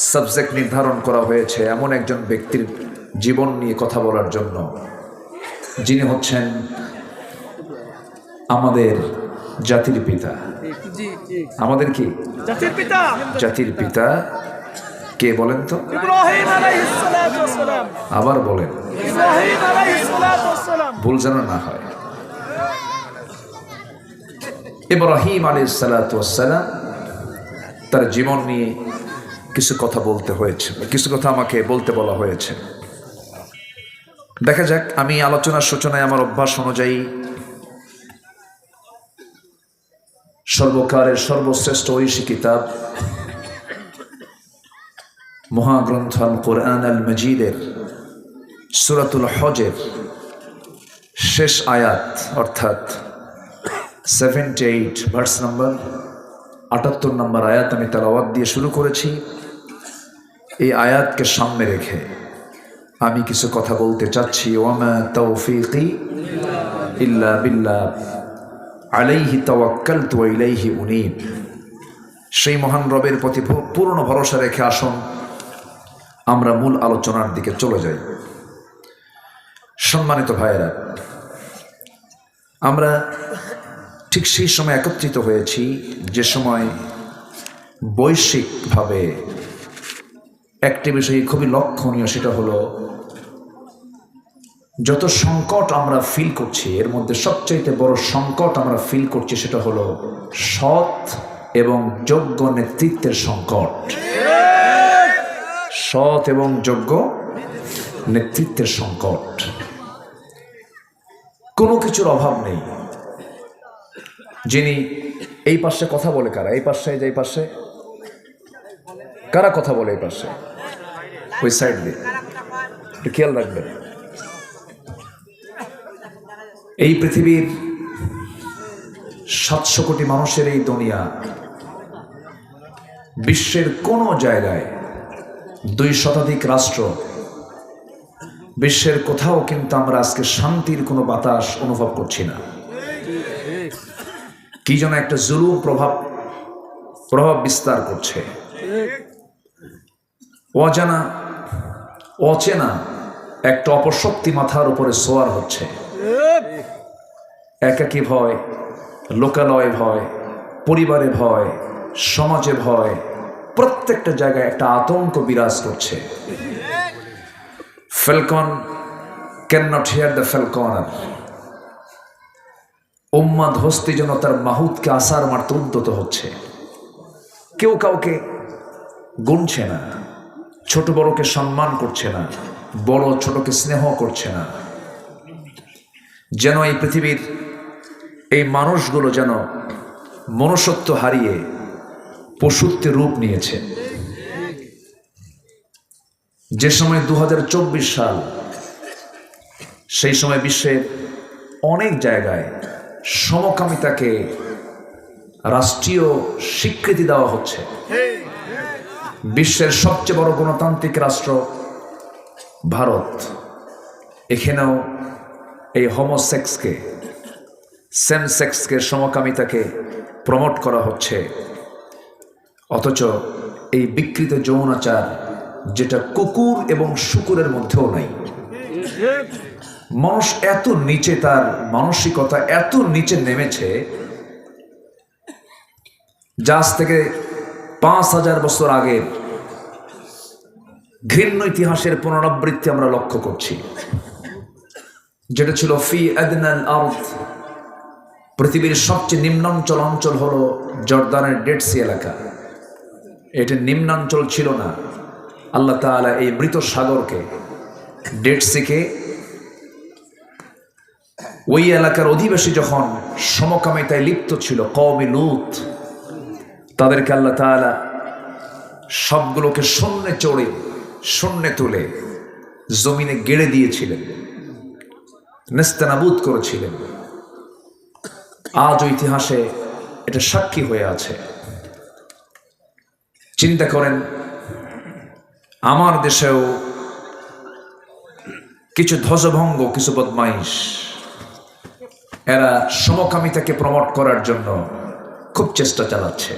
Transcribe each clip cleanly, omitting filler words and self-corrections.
Subject নির্ধারণ করা হয়েছে এমন একজন ব্যক্তির জীবন নিয়ে কথা বলার জন্য, যিনি হচ্ছেন আমাদের জাতির পিতা। আমাদের কি জাতির পিতা? জাতির পিতা কে বলেন তো? ইব্রাহিম আলাইহিস সালাতু ওয়াস সালাম। আবার বলেন, ইব্রাহিম আলাইহিস সালাতু ওয়াস সালাম। ভুল যেন না হয়। ইব্রাহিম আলাইহিস সালাতু ওয়াস সালাম তার জীবন নিয়ে কিছু কথা বলতে হয়েছে, কিছু কথা আমাকে বলতে বলা হয়েছে। দেখা যাক, আমি আলোচনার সূচনায় আমার অভ্যাস অনুযায়ী সর্বকালের সর্বশ্রেষ্ঠ ঐশী কিতাব মহাগ্রন্থ আল কোরআন আল মজিদের সূরাতুল হজের শেষ আয়াত অর্থাৎ 78 ভার্স নাম্বার 78 নম্বর আয়াত আমি তেলাওয়াত দিয়ে শুরু করেছি। এই আয়াতকে সামনে রেখে আমি কিছু কথা বলতে চাচ্ছি। ওয়ামা তাওফীকি ইল্লা বিল্লাহ আলাইহি তাওয়াক্কালতু ওয়া ইলাইহি উনীব। সেই মহান রবের প্রতি পূর্ণ ভরসা রেখে আসুন আমরা মূল আলোচনার দিকে চলে যাই। সম্মানিত ভাইয়েরা, আমরা ঠিক সেই সময় একত্রিত হয়েছি যে সময় বৈশ্বিকভাবে একটি বিষয় খুবই লক্ষণীয়, সেটা হলো যত সংকট আমরা ফিল করছি এর মধ্যে সবচাইতে বড় সংকট আমরা ফিল করছি সেটা হলো সৎ এবং যোগ্য নেতৃত্বের সংকট। সৎ এবং যোগ্য নেতৃত্বের সংকট। কোনো কিছুর অভাব নেই। যিনি এই পাশে কথা বলে কারা? এই পাশে, এই পাশে কারা কথা বলে? এই পাশে, ওই সাইড দিয়ে একটু খেয়াল রাখবেন। এই পৃথিবীর 700 কোটি মানুষের এই দুনিয়া, বিশ্বের কোন জায়গায় 2 শতাধিক রাষ্ট্র, বিশ্বের কোথাও কিন্তু আমরা আজকে শান্তির কোনো বাতাস অনুভব করছি না। কি যেন একটা জুলুম প্রভাব বিস্তার করছে। অজানা অচেনা একটা অপশক্তি মাথার উপরে সোয়ার হচ্ছে। একাকী ভয়, লোকালয় ভয়, পরিবারে ভয়, সমাজে ভয়, প্রত্যেকটা জায়গায় একটা আতঙ্ক বিরাজ করছে। Falcon can not here the ফ্যালকনার। উম্মাদ হস্তি যেন তার মাহুতকে আসার মারতে উদ্যত হচ্ছে। কেউ কাউকে গুনছে না, ছোট বড়কে সম্মান করছে না, বড় ছোটকে স্নেহ করছে না। যেন এই পৃথিবীর এই মানুষগুলো যেন মনুষ্যত্ব হারিয়ে পশুত্বের রূপ নিয়েছে। যে সময় 2024 সাল, সেই সময় বিশ্বের অনেক জায়গায় সমকামিতাকে রাষ্ট্রীয় স্বীকৃতি দেওয়া হচ্ছে। বিশ্বের সবচেয়ে বড় গণতান্ত্রিক রাষ্ট্র ভারত, এখানেও এই হোমোসেক্সকে, সেম সেক্সকে, সমকামিতাকে প্রমোট করা হচ্ছে। অথচ এই বিকৃত যৌনাচার, যেটা কুকুর এবং শুকুরের মধ্যেও নাই। মানুষ এত নিচে, তার মানসিকতা এত নিচে নেমেছে, যা আজ থেকে 5000 বছর আগের ঘৃণ্য ইতিহাসের পুনরাবৃত্তি আমরা লক্ষ্য করছি। যেটা ছিল ফি আদনাল আরদ, পৃথিবীর সবচেয়ে নিম্নাঞ্চল অঞ্চল হলো জর্দানের ডেড সি এলাকা। এটা নিম্নাঞ্চল ছিল না। আল্লাহ তাআলা এই মৃত সাগরকে, ডেড সিকে, ওই এলাকার অধিবাসী যখন সমকামিতায় লিপ্ত ছিল, কওমে লূত, তাদেরকে আল্লাহ তাআলা সবগুলোকে শূন্যে তুলে জমিনে গেড়ে দিয়েছিলেন, নেস্তানাবুদ করেছিলেন। আজও ইতিহাসে এটা সাক্ষী হয়ে আছে। চিন্তা করেন, আমার দেশেও কিছু ধ্বজভঙ্গ, কিছু বদমাইশ, এরা সমকামিতাকে প্রমোট করার জন্য খুব চেষ্টা চালাচ্ছে।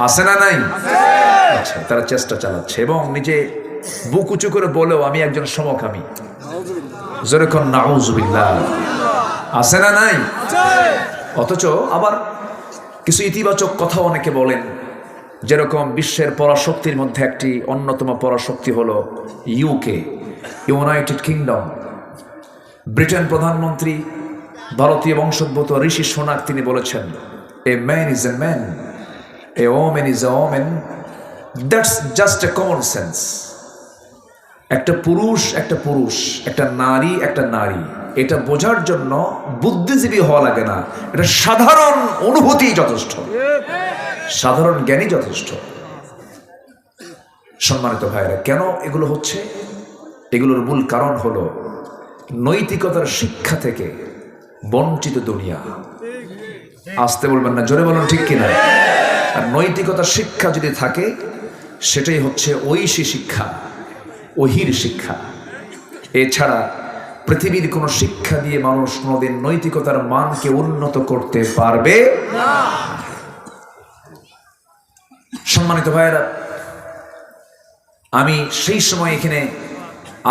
আছে না নাই? আচ্ছা, তারা চেষ্টা চালাচ্ছে এবং নিজে বুক উঁচু করে বলেও আমি একজন সমকামী। যেরকম নাউজুবিল্লাহ, আছে না নাই? অথচ আবার কিছু ইতিবাচক কথা অনেকে বলেন, যেরকম বিশ্বের পরাশক্তির মধ্যে একটি অন্যতম পরাশক্তি হলো ইউকে, ইউনাইটেড কিংডম। ব্রিটেন প্রধানমন্ত্রী ভারতীয় বংশোদ্ভূত ঋষি সোনাক তিনি বলেছেন, a man is a man, A women is a women, that's just a common sense. একটা পুরুষ একটা পুরুষ, একটা নারী একটা নারী, এটা বোঝার জন্য বুদ্ধিজীবী হওয়া লাগে না, এটা সাধারণ অনুভূতি যথেষ্ট, সাধারণ জ্ঞানই যথেষ্ট। সম্মানিত ভাইরা, কেন এগুলো হচ্ছে? এগুলোর মূল কারণ হলো নৈতিকতার শিক্ষা থেকে বঞ্চিত দুনিয়া। আসতে বলবেন না, জোরে বলুন ঠিক কিনা? আর নৈতিকতার শিক্ষা যদি থাকে, সেটাই হচ্ছে ঐশী শিক্ষা, ওহির শিক্ষা। এছাড়া পৃথিবীর কোনো শিক্ষা দিয়ে মানুষ কোনোদিন নৈতিকতার মানকে উন্নত করতে পারবে না। সম্মানিত ভাইয়েরা, আমি সেই সময় এখানে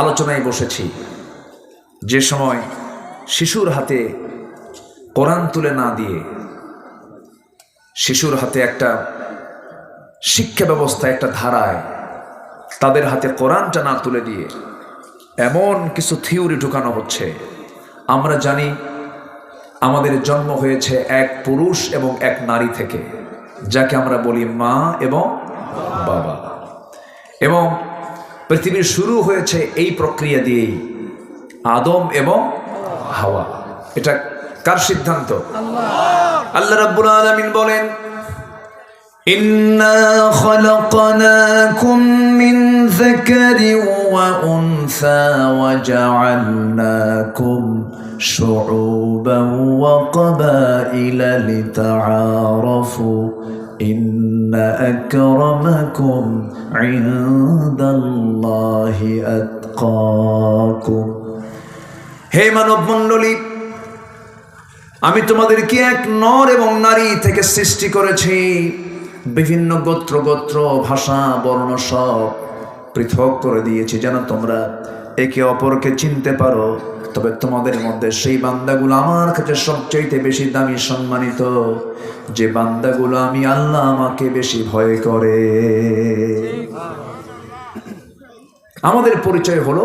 আলোচনায় বসেছি যে সময় শিশুর হাতে কোরআন তুলে না দিয়ে, শিশুর হাতে একটা শিক্ষা ব্যবস্থা, একটা ধারায় তাদের হাতে কোরআনটা না তুলে দিয়ে এমন কিছু থিওরি ঢুকানো হচ্ছে। আমরা জানি আমাদের জন্ম হয়েছে এক পুরুষ এবং এক নারী থেকে, যাকে আমরা বলি মা এবং বাবা, এবং পৃথিবীর শুরু হয়েছে এই প্রক্রিয়া দিয়েই, আদম এবং হাওয়া। এটা কার সিদ্ধান্ত? আল্লাহ রাব্বুল আলামিন বলেন, ইন্না খালাকনাকুম মিন যাকারিন ওয়া উনসা ওয়া জাআলনাকুম শুউবান ওয়া ক্বাবাইলা লিতাআরাফু ইন্না আকরামাকুম ইনদাল্লাহি আতকাকুম। হে মানব মণ্ডলী, আমি তোমাদেরকে এক নর এবং নারী থেকে সৃষ্টি করেছি। বিভিন্ন গোত্র গোত্র, ভাষা, বর্ণ সব পৃথক করে দিয়েছি যেন তোমরা একে অপরকে চিনতে পারো। তবে তোমাদের মধ্যে সেই বান্দাগুলো আমার কাছে সবচাইতে বেশি দামি, সম্মানিত, যে বান্দাগুলো আমি আল্লাহ আমাকে বেশি ভয় করে। আমাদের পরিচয় হলো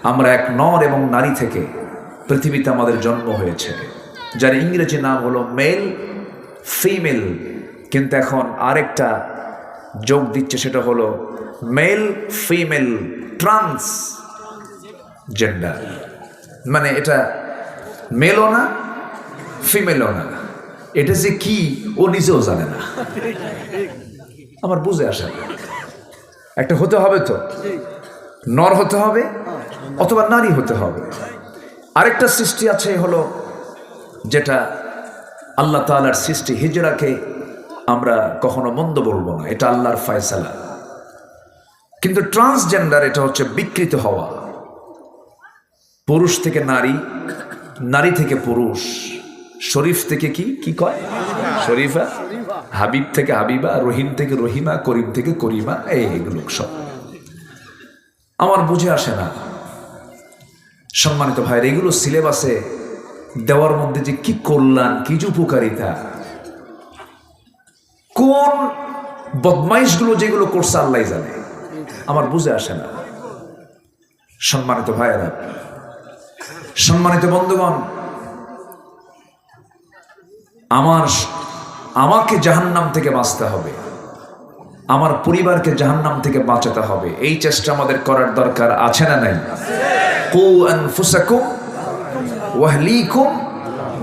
আমরা এক নর এবং নারী থেকে পৃথিবীতে আমাদের জন্ম হয়েছে, যার ইংরেজি নাম হলো মেল ফিমেল, কিন্তু এখন আরেকটা যোগ দিচ্ছে, সেটা হলো মেল ফিমেল ট্রান্স জেন্ডার। মানে এটা মেলও না ফিমেলও না, এটা যে কি ও নিজেও জানে না। আমার বুঝে আসে না, একটা হতে হবে তো, নর হতে হবে অথবা নারী হতে হবে। আরেকটা সৃষ্টি আছে হলো, যেটা আল্লাহ তাআলার সৃষ্টি, হিজরাকে আমরা কখনো মন্দ বলবো না, এটা আল্লাহর ফয়সালা। কিন্তু ট্রান্সজেন্ডার, এটা হচ্ছে বিকৃত হওয়া, পুরুষ থেকে নারী, নারী থেকে পুরুষ, শরীফ থেকে কি কি কয় শরীফা, হাবিব থেকে হাবিবা, রহিম থেকে রহিমা, করিম থেকে করিমা, এইগুলো সব আমার বুঝে আসে না। সম্মানিত ভাইরা, এগুলো সিলেবাসে দেওয়ার মধ্যে যে কি কল্যাণ, কি যে উপকারিতা, কোন বদমাইশগুলো যেগুলো করছে আল্লাহ জানে, আমার বুঝে আসে না। সম্মানিত ভাইয়েরা, সম্মানিত বন্ধুগণ, আমাকে জাহান্নাম থেকে বাঁচতে হবে, আমার পরিবারকে জাহান্নাম থেকে বাঁচাতে হবে। এই চেষ্টা আমাদের করার দরকার আছে না নাই? কু আনফুসাকুম ওয়া আহলিকুম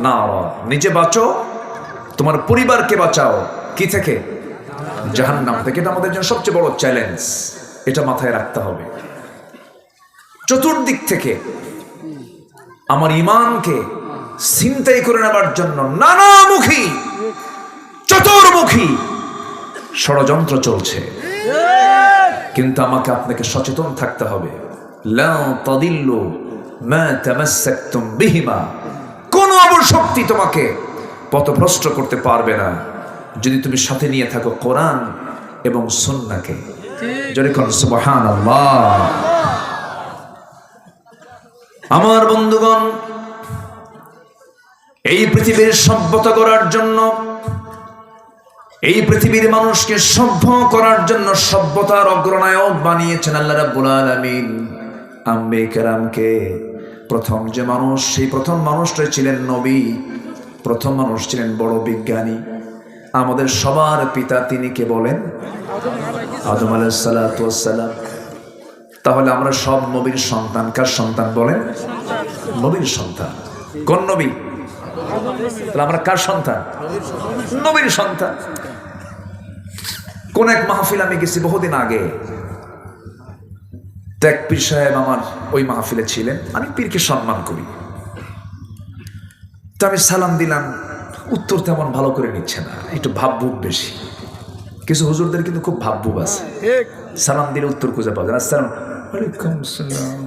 নারা, নিজে বাঁচো, তোমার পরিবারকে বাঁচাও কি থেকে? জাহান্নাম থেকে। এটা আমাদের জন্য সবচেয়ে বড় চ্যালেঞ্জ, এটা মাথায় রাখতে হবে। চতুর্দিক থেকে আমার ঈমানকে ছিনতাই করে নেবার জন্য নানামুখী, চতুর্মুখী ষড়যন্ত্র চলছে, কিন্তু আমাকে আপনাকে সচেতন থাকতে হবে। লা তাদিল্লু মা তামাসসাকতুম বিহিমা, কোন অপশক্তি তোমাকে পথভ্রষ্ট করতে পারবে না যদি তুমি সাথে নিয়ে থাকো কোরআন এবং সুন্নাহকে। জোরে কোন সুবহানাল্লাহ। আমার বন্ধুগণ, এই পৃথিবীর সভ্যতা করার জন্য, এই পৃথিবীর মানুষকে সভ্য করার জন্য সভ্যতার অগ্রনায়ক বানিয়েছেন আল্লাহ রাব্বুল আলামিন আম্বিয়া কেরামকে। প্রথম যে মানুষ, সেই প্রথম মানুষটাই ছিলেন নবী, প্রথম মানুষ ছিলেন বড় বিজ্ঞানী। আমাদের সবার পিতা তিনি কে বলেন? আদম আলাইহিস সালাতু ওয়াস সালাম। তাহলে আমরা সব নবীর সন্তান। কার সন্তান বলেন? নবীর সন্তান। কোন নবী? তাহলে আমরা কার সন্তান? নবীর সন্তান। কোন এক মাহফিল আমি গেছি বহুদিন আগে, এক পীর সাহেব আমার ওই মাহফিলে ছিলেন। আমি পীরকে সম্মান করি, তো আমি সালাম দিলাম, উত্তর তেমন ভালো করে নিচ্ছে না, একটু ভাবভুক বেশি। কিছু হুজুরদের কিন্তু খুব ভাবভুক আছে, সালাম দিলে উত্তর খুঁজে পাওয়া যায়। আসসালাম আলাইকুম সালাম,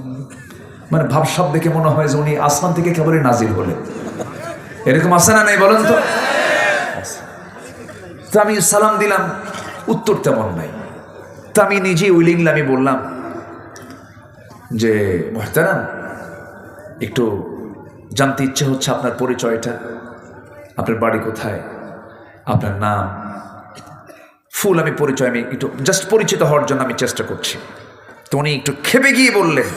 মানে ভাবসাব দেখে মনে হয় যে উনি আসমান থেকে কেবলই নাজিল হলেন। এরকম আছে না নাই বলেন তো? তো আমি সালাম দিলাম, উত্তর তেমন নাই। তা আমি নিজেই উইলিংলি আমি বললাম যে মুহতারাম, একটু জানতে ইচ্ছে হচ্ছে আপনার পরিচয়টা, আপনার বাড়ি কোথায়, আপনার নাম, ফুল আমি পরিচয়, আমি একটু জাস্ট পরিচিত হওয়ার জন্য আমি চেষ্টা করছি। তো উনি একটু খেপে গিয়ে বললেন,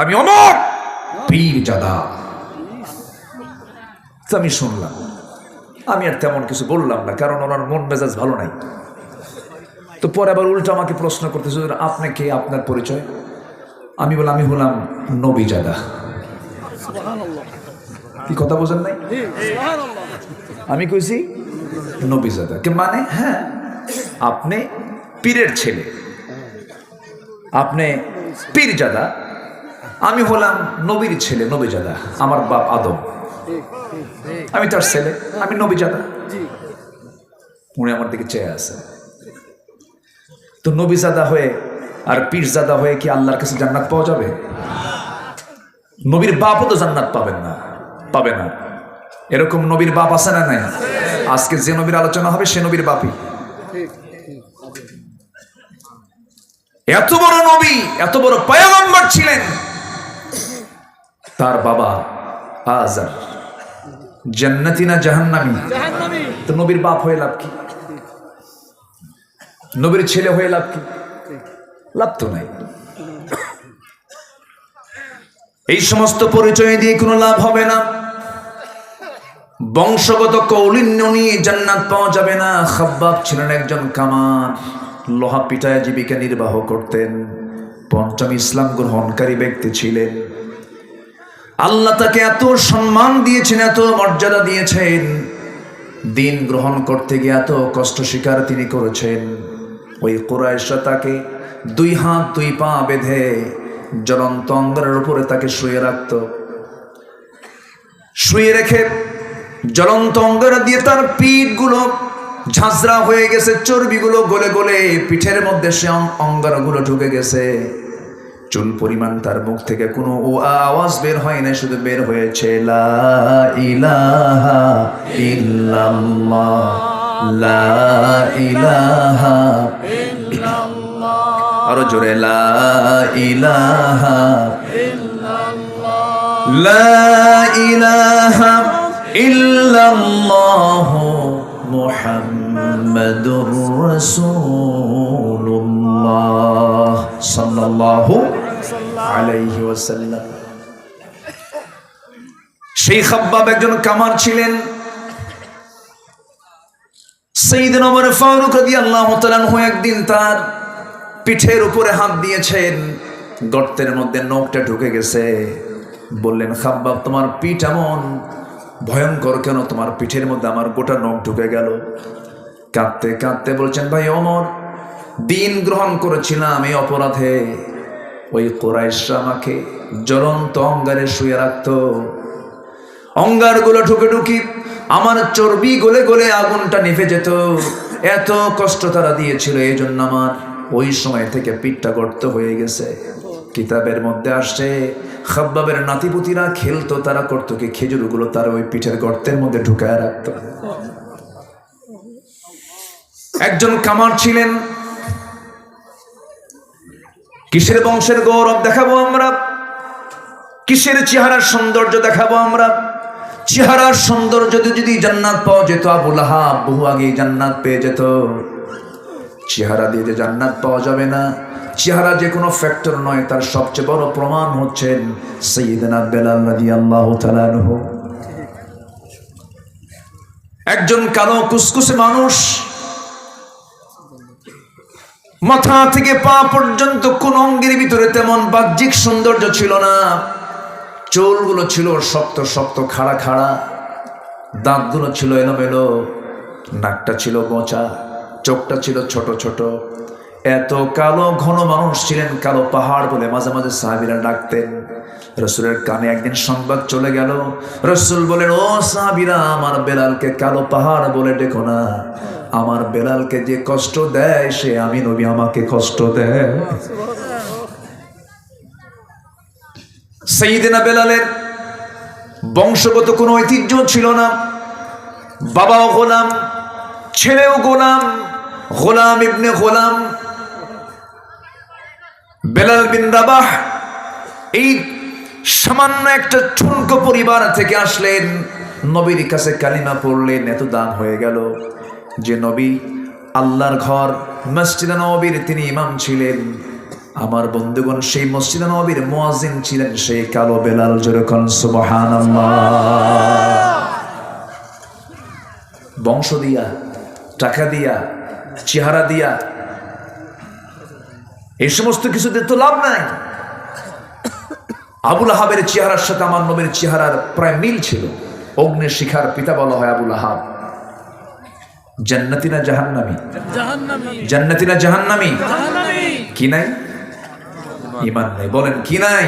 আমি অমর পীরজাদা। তো আমি শুনলাম, আমি আর তেমন কিছু বললাম না, কারণ ওনার মন মেজাজ ভালো নাই। তো পরে আবার উল্টো আমাকে প্রশ্ন করতেছে, আপনি কে, আপনার পরিচয়? আমি বললাম, আমি হলাম নবীজাদা। কি কথা বোঝেন নাই? আমি কইছি নবীজাদা কে, মানে হ্যাঁ আপনি পীরের ছেলে, আপনি পীরজাদা, আমি হলাম নবীর ছেলে, নবীজাদা। আমার বাপ আদম, আমি তার ছেলে, আমি নবীজাদা। উনি আমার দিকে চেয়ে আছে। তো নবীজাদা হয়ে আর পীরজাদা হয়ে কি আল্লাহর কাছে জান্নাত পাওয়া যাবে? নবীর বাপও তো জান্নাত পাবেন না, পাবে না। এরকম নবীর বাপ আছে না নাই? আজকে যে নবীর আলোচনা হবে সে নবীর বাপই। এত বড় নবী, এত বড় পয়গম্বর ছিলেন, তার বাবা আজার জান্নাতি না জাহান্নামী? তো নবীর বাপ হয়ে লাভ কি? নবীর ছেলে হয়ে লাভ কি? লাভ তো নাই। এই সমস্ত পরিচয় দিয়ে কোনো লাভ হবে না। বংশগত কৌলিন্য নিয়ে জান্নাত পাওয়া যাবে না। খাব্বাব ছিলেন একজন কামার, লোহা পিটায় জীবিকা নির্বাহ করতেন। পঞ্চম ইসলাম গ্রহণকারী ব্যক্তি ছিলেন। আল্লাহ তাকে এত সম্মান দিয়েছেন, এত মর্যাদা দিয়েছেন, দিন গ্রহণ করতে গিয়ে এত কষ্ট স্বীকার তিনি করেছেন। ওই কুরাইশরা তাকে 2 হাত 2 পা বেঁধে জ্বলন্ত অঙ্গারের উপরে তাকে শুয়ে রাখত। শুয়ে রেখে জ্বলন্ত অঙ্গার দিয়ে তার পিঠগুলো ঝাঁঝরা হয়ে গেছে, চর্বিগুলো গলে গলে পিঠের মধ্যে সে অঙ্গারগুলো ঢুকে গেছে। চুল পরিমাণ তার মুখ থেকে কোনো আওয়াজ বের হয় না, শুধু বের হয়েছে লা ইলাহা ইল্লাল্লাহ, লা ইলাহা ইল্লাল্লাহ। আরো জোরে লা ইলাহা ইল্লাল্লাহ, লা ইলাহা ইল্লাল্লাহ মুহাম্মাদুর রাসূলুল্লাহ সাল্লাল্লাহু আলাইহি ওয়াসাল্লাম। সেই খাব্বাব একজন কামার ছিলেন। সাইয়েদনা ওমর ফারুক রাদিয়াল্লাহু তাআলা আনহু একদিন তার পিঠের উপরে হাত দিয়েছেন, গর্তের মধ্যে নখটা ঢুকে গেছে। বললেন, খাব্বাব তোমার পিঠ এমন ভয়ঙ্কর কেন? তোমার পিঠের মধ্যে আমার গোটা নখ ঢুকে গেল। কাঁদতে কাঁদতে বলছেন, ভাই ওমর, দিন গ্রহণ করেছিলাম এই অপরাধে। ওই কুরাইশরা আমাকে জ্বলন্ত অঙ্গারে শুয়ে রাখত। অঙ্গারগুলো ঢুকে ঢুকি আমার চর্বি গলে গলে আগুনটা নিভে যেত। এত কষ্ট তারা দিয়েছিল, এই জন্য আমার ওই সময় থেকে পিঠটা গর্ত হয়ে গেছে। কিতাবের মধ্যে আসছে, খাব্বাবের নাতিপুতিরা খেলতো, তারা করতো কি, খেজুরগুলো তারা ওই পিঠের গর্তের মধ্যে ঢুকায় রাখতো। একজন কামার ছিলেন। কিসের বংশের গৌরব দেখাবো আমরা, কিসের চেহারার সৌন্দর্য দেখাবো আমরা? চেহারার সৌন্দর্য যদি জান্নাত পাওয়া যেত, আবু লাহাব বহু আগে জান্নাত পেয়ে যেত। চেহারা দিয়ে যে জান্নাত পাওয়া যাবে না, চেহারা যে কোনো ফ্যাক্টর নয়, তার সবচেয়ে বড় প্রমাণ হচ্ছেন সাইয়্যিদনা বেলাল রাদিয়াল্লাহু তাআলা আনহু। একজন কালো কুসকুসে মানুষ, মাথা থেকে পা পর্যন্ত কোন অঙ্গের ভিতরে তেমন বাহ্যিক সৌন্দর্য ছিল না। চুলগুলো ছিল শক্ত শক্ত খাড়া খাড়া, দাঁতগুলো ছিল এলোমেলো, নাকটা ছিল মোচা, চোখটা ছিল ছোট ছোট। এত কালো ঘন মানুষ ছিলেন, কালো পাহাড় বলে মাঝে মাঝে সাহাবীরা ডাকতেন। রাসূলের কানে একদিন সংবাদ চলে গেল। রাসূল বলেন, ও সাহাবীরা, আমার বেলালকে কালো পাহাড় বলে ডেকো না। আমার বেলালকে যে কষ্ট দেয় সে আমি নবী আমাকে কষ্ট দেয়। সাইয়্যিদনা বেলালের বংশগত কোনো ঐতিহ্য ছিল না। বাবাও গোলাম, ছেলেও গোলাম, গোলাম ইবনে গোলাম। বেলাল বিন রাবাহ এই সামান্য একটা ঠুনকো পরিবার থেকে আসলেন, নবীর কাছে কালিমা পড়লেন। এত দাম হয়ে গেল যে নবী আল্লাহর ঘর মসজিদে নববীর তিনি ইমাম ছিলেন। আমার বন্ধুগণ, সেই মসজিদে নববীর মুয়াজ্জিন ছিলেন সেই কালো বেলাল। যেরকম সুবহানাল্লাহ। বংশ দিয়া, টাকা দিয়া, চেহারা দিয়া, এই সমস্ত কিছুতে তো লাভ নাই। আবু লাহাবের চেহারার সাথে আমার নবীর চেহারার প্রায় মিল ছিল। অগ্নির শিখার পিতা বলা হয় আবু লাহাব। জান্নাতি না জাহান্নামী? জান্নাতি না জাহান্নামী? কি নাই? ঈমান নাই। বলেন কি নাই?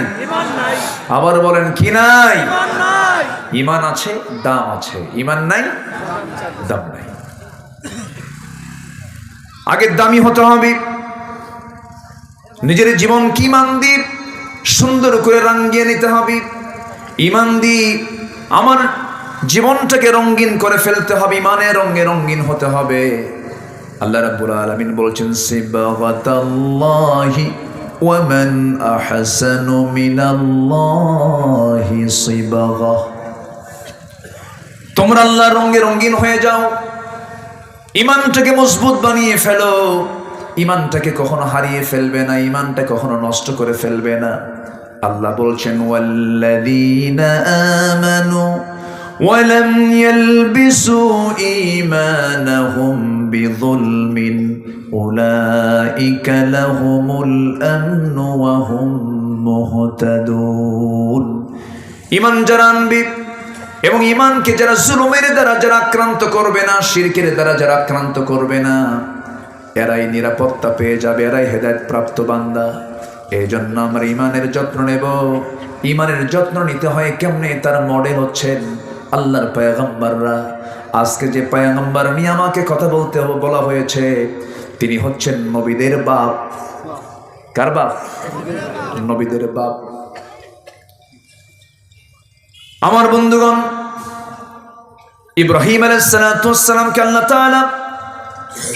আবার বলেন কি নাই? ঈমান আছে, দাম আছে। ঈমান নাই, দাম নাই। আগে দামি হতে হবে। নিজের জীবন কি ঈমান দিয়ে সুন্দর করে রাঙিয়ে নিতে হবে। ঈমান দিয়ে আমার জীবনটাকে রঙিন করে ফেলতে হবে, ঈমানের রঙে রঙিন হতে হবে। আল্লাহ রাব্বুল আলামিন বলছেন, সিবগাতাল্লাহি ওয়া মান আহসানু মিনাল্লাহি সিবগা। তোমরা আল্লাহর রঙে রঙিন হয়ে যাও, ঈমানটাকে মজবুত বানিয়ে ফেলো। ঈমানটাকে কখনো হারিয়ে ফেলবে না, ঈমানটা কখনো নষ্ট করে ফেলবে না। আল্লাহ বলছেন, ওয়াল্লাযীনা আমানু ওয়া লাম ইয়ালবিসু ঈমানাহুম বিযুলমিন উলাইকা লাহুমুল আমনু ওয়া হুম মুহতাদুন। ঈমান যারা আনবে এবং ঈমানকে যারা জুলুমের দ্বারা যারা আক্রান্ত করবে না, শিরকের দ্বারা যারা আক্রান্ত করবে না, এরাই নিরাপত্তা পেয়ে যাবে, এরাই হেদায়েত প্রাপ্ত বান্দা। এই জন্য আমরা ঈমানের যত্ন নেব। ঈমানের যত্ন নিতে হয় কেমনে? তার মডেল হচ্ছেন আল্লাহর পয়গম্বররা। আজকে যে পয়গম্বর নিয়ে আমাকে কথা বলতে বলা হয়েছে, তিনি হচ্ছেন নবীদের বাপ। কার বাপ? নবীদের বাপ। আমার বন্ধুগণ, ইব্রাহিম আলাইহিস সালাতু ওয়াস সালামকে আল্লাহ তাআলা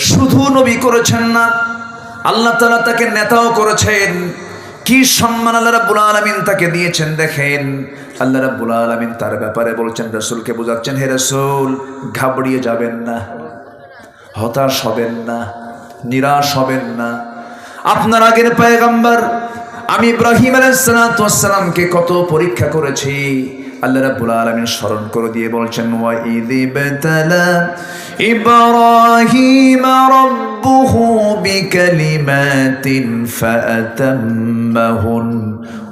শুধু নবী করেছেন না, আল্লাহ তাআলা তাকে নেতাও করেছেন। কি সম্মান আল্লাহ রাব্বুল আলামিন তাকে দিয়েছেন দেখেন। আল্লাহ রাব্বুল আলামিন তার ব্যাপারে বলছেন, রাসূলকে বোঝাচ্ছেন, হে রাসূল, ঘাবড়িয়ে যাবেন না, হতাশ হবেন না, নিরাশ হবেন না। আপনার আগের পয়গম্বর আমি ইব্রাহিম আলাইহিস সালাতু ওয়াস সালামকে কত পরীক্ষা করেছি। আল্লাহ রাব্বুল আলামিন স্মরণ করে দিয়ে বলছেন, ওয়া ইযিবতালা ইব্রাহিম রাব্বুহু বিকালিমাতিন ফাআতাম্মাহুন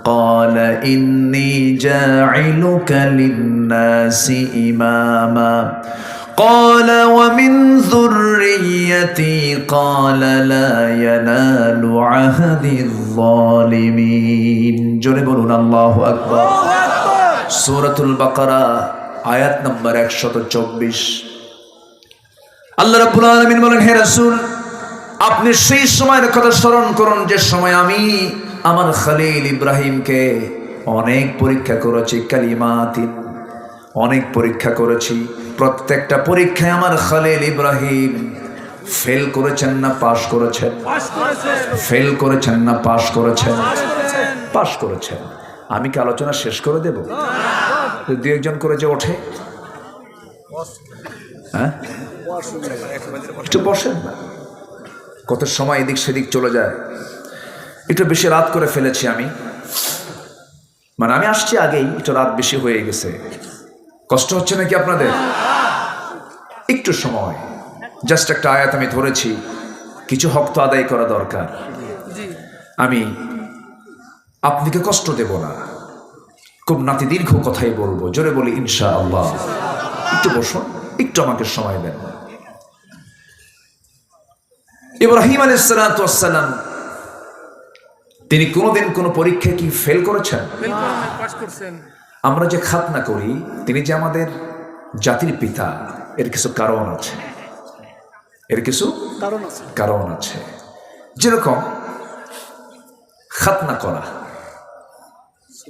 ক্বালা ইন্নী জাঈলুকা লিন-নাসি ইমামা قال ومن ذريتي قال لا ينال عهد الظالمين। জোরে বলুন আল্লাহু আকবার। সূরাতুল বাকারা আয়াত নম্বর 124। আল্লাহ রাব্বুল আলামিন বলেন, হে রাসূল, আপনি সেই সময়ের কথা স্মরণ করুন যে সময় আমি আমার খলিল ইব্রাহিমকে অনেক পরীক্ষা করেছি। কালিমাতিন, অনেক পরীক্ষা করেছি। প্রত্যেকটা পরীক্ষায় আমার খলিল ইব্রাহিম ফেল করেছেন না পাশ করেছেন? পাশ করেছেন। ফেল করেছেন না পাশ করেছেন? পাশ করেছেন। পাশ করেছেন। আমি কি আলোচনা শেষ করে দেব? দু একজন করে যে ওঠে, হ্যাঁ একটু বসেন না, কত সময় এদিক সেদিক চলে যায়। একটু বেশি রাত করে ফেলেছি আমি, মানে আমি আসছি আগেই, একটু রাত বেশি হয়ে গেছে। কষ্ট হচ্ছে নাকি আপনাদের? একটু সময়, জাস্ট একটা আয়াত আমি ধরেছি, কিছু হক তো আদায় করা দরকার। আমি আপনাকে কষ্ট দেব না, খুব নাতি দীর্ঘ কথাই বলবো, জোরে বলি ইনশাআল্লাহ। একটু বসুন, একটু আমাকে সময় দেন। ইব্রাহিম আলাইহিস সালাতু ওয়াস সালাম তিনি কোনোদিন কোনো পরীক্ষায় কি ফেল করেছেন? পাশ করছেন। আমরা যে খাতনা করি, তিনি যে আমাদের জাতির পিতা, এর কিছু কারণ আছে, এর কিছু কারণ আছে। যেরকম খাতনা করা,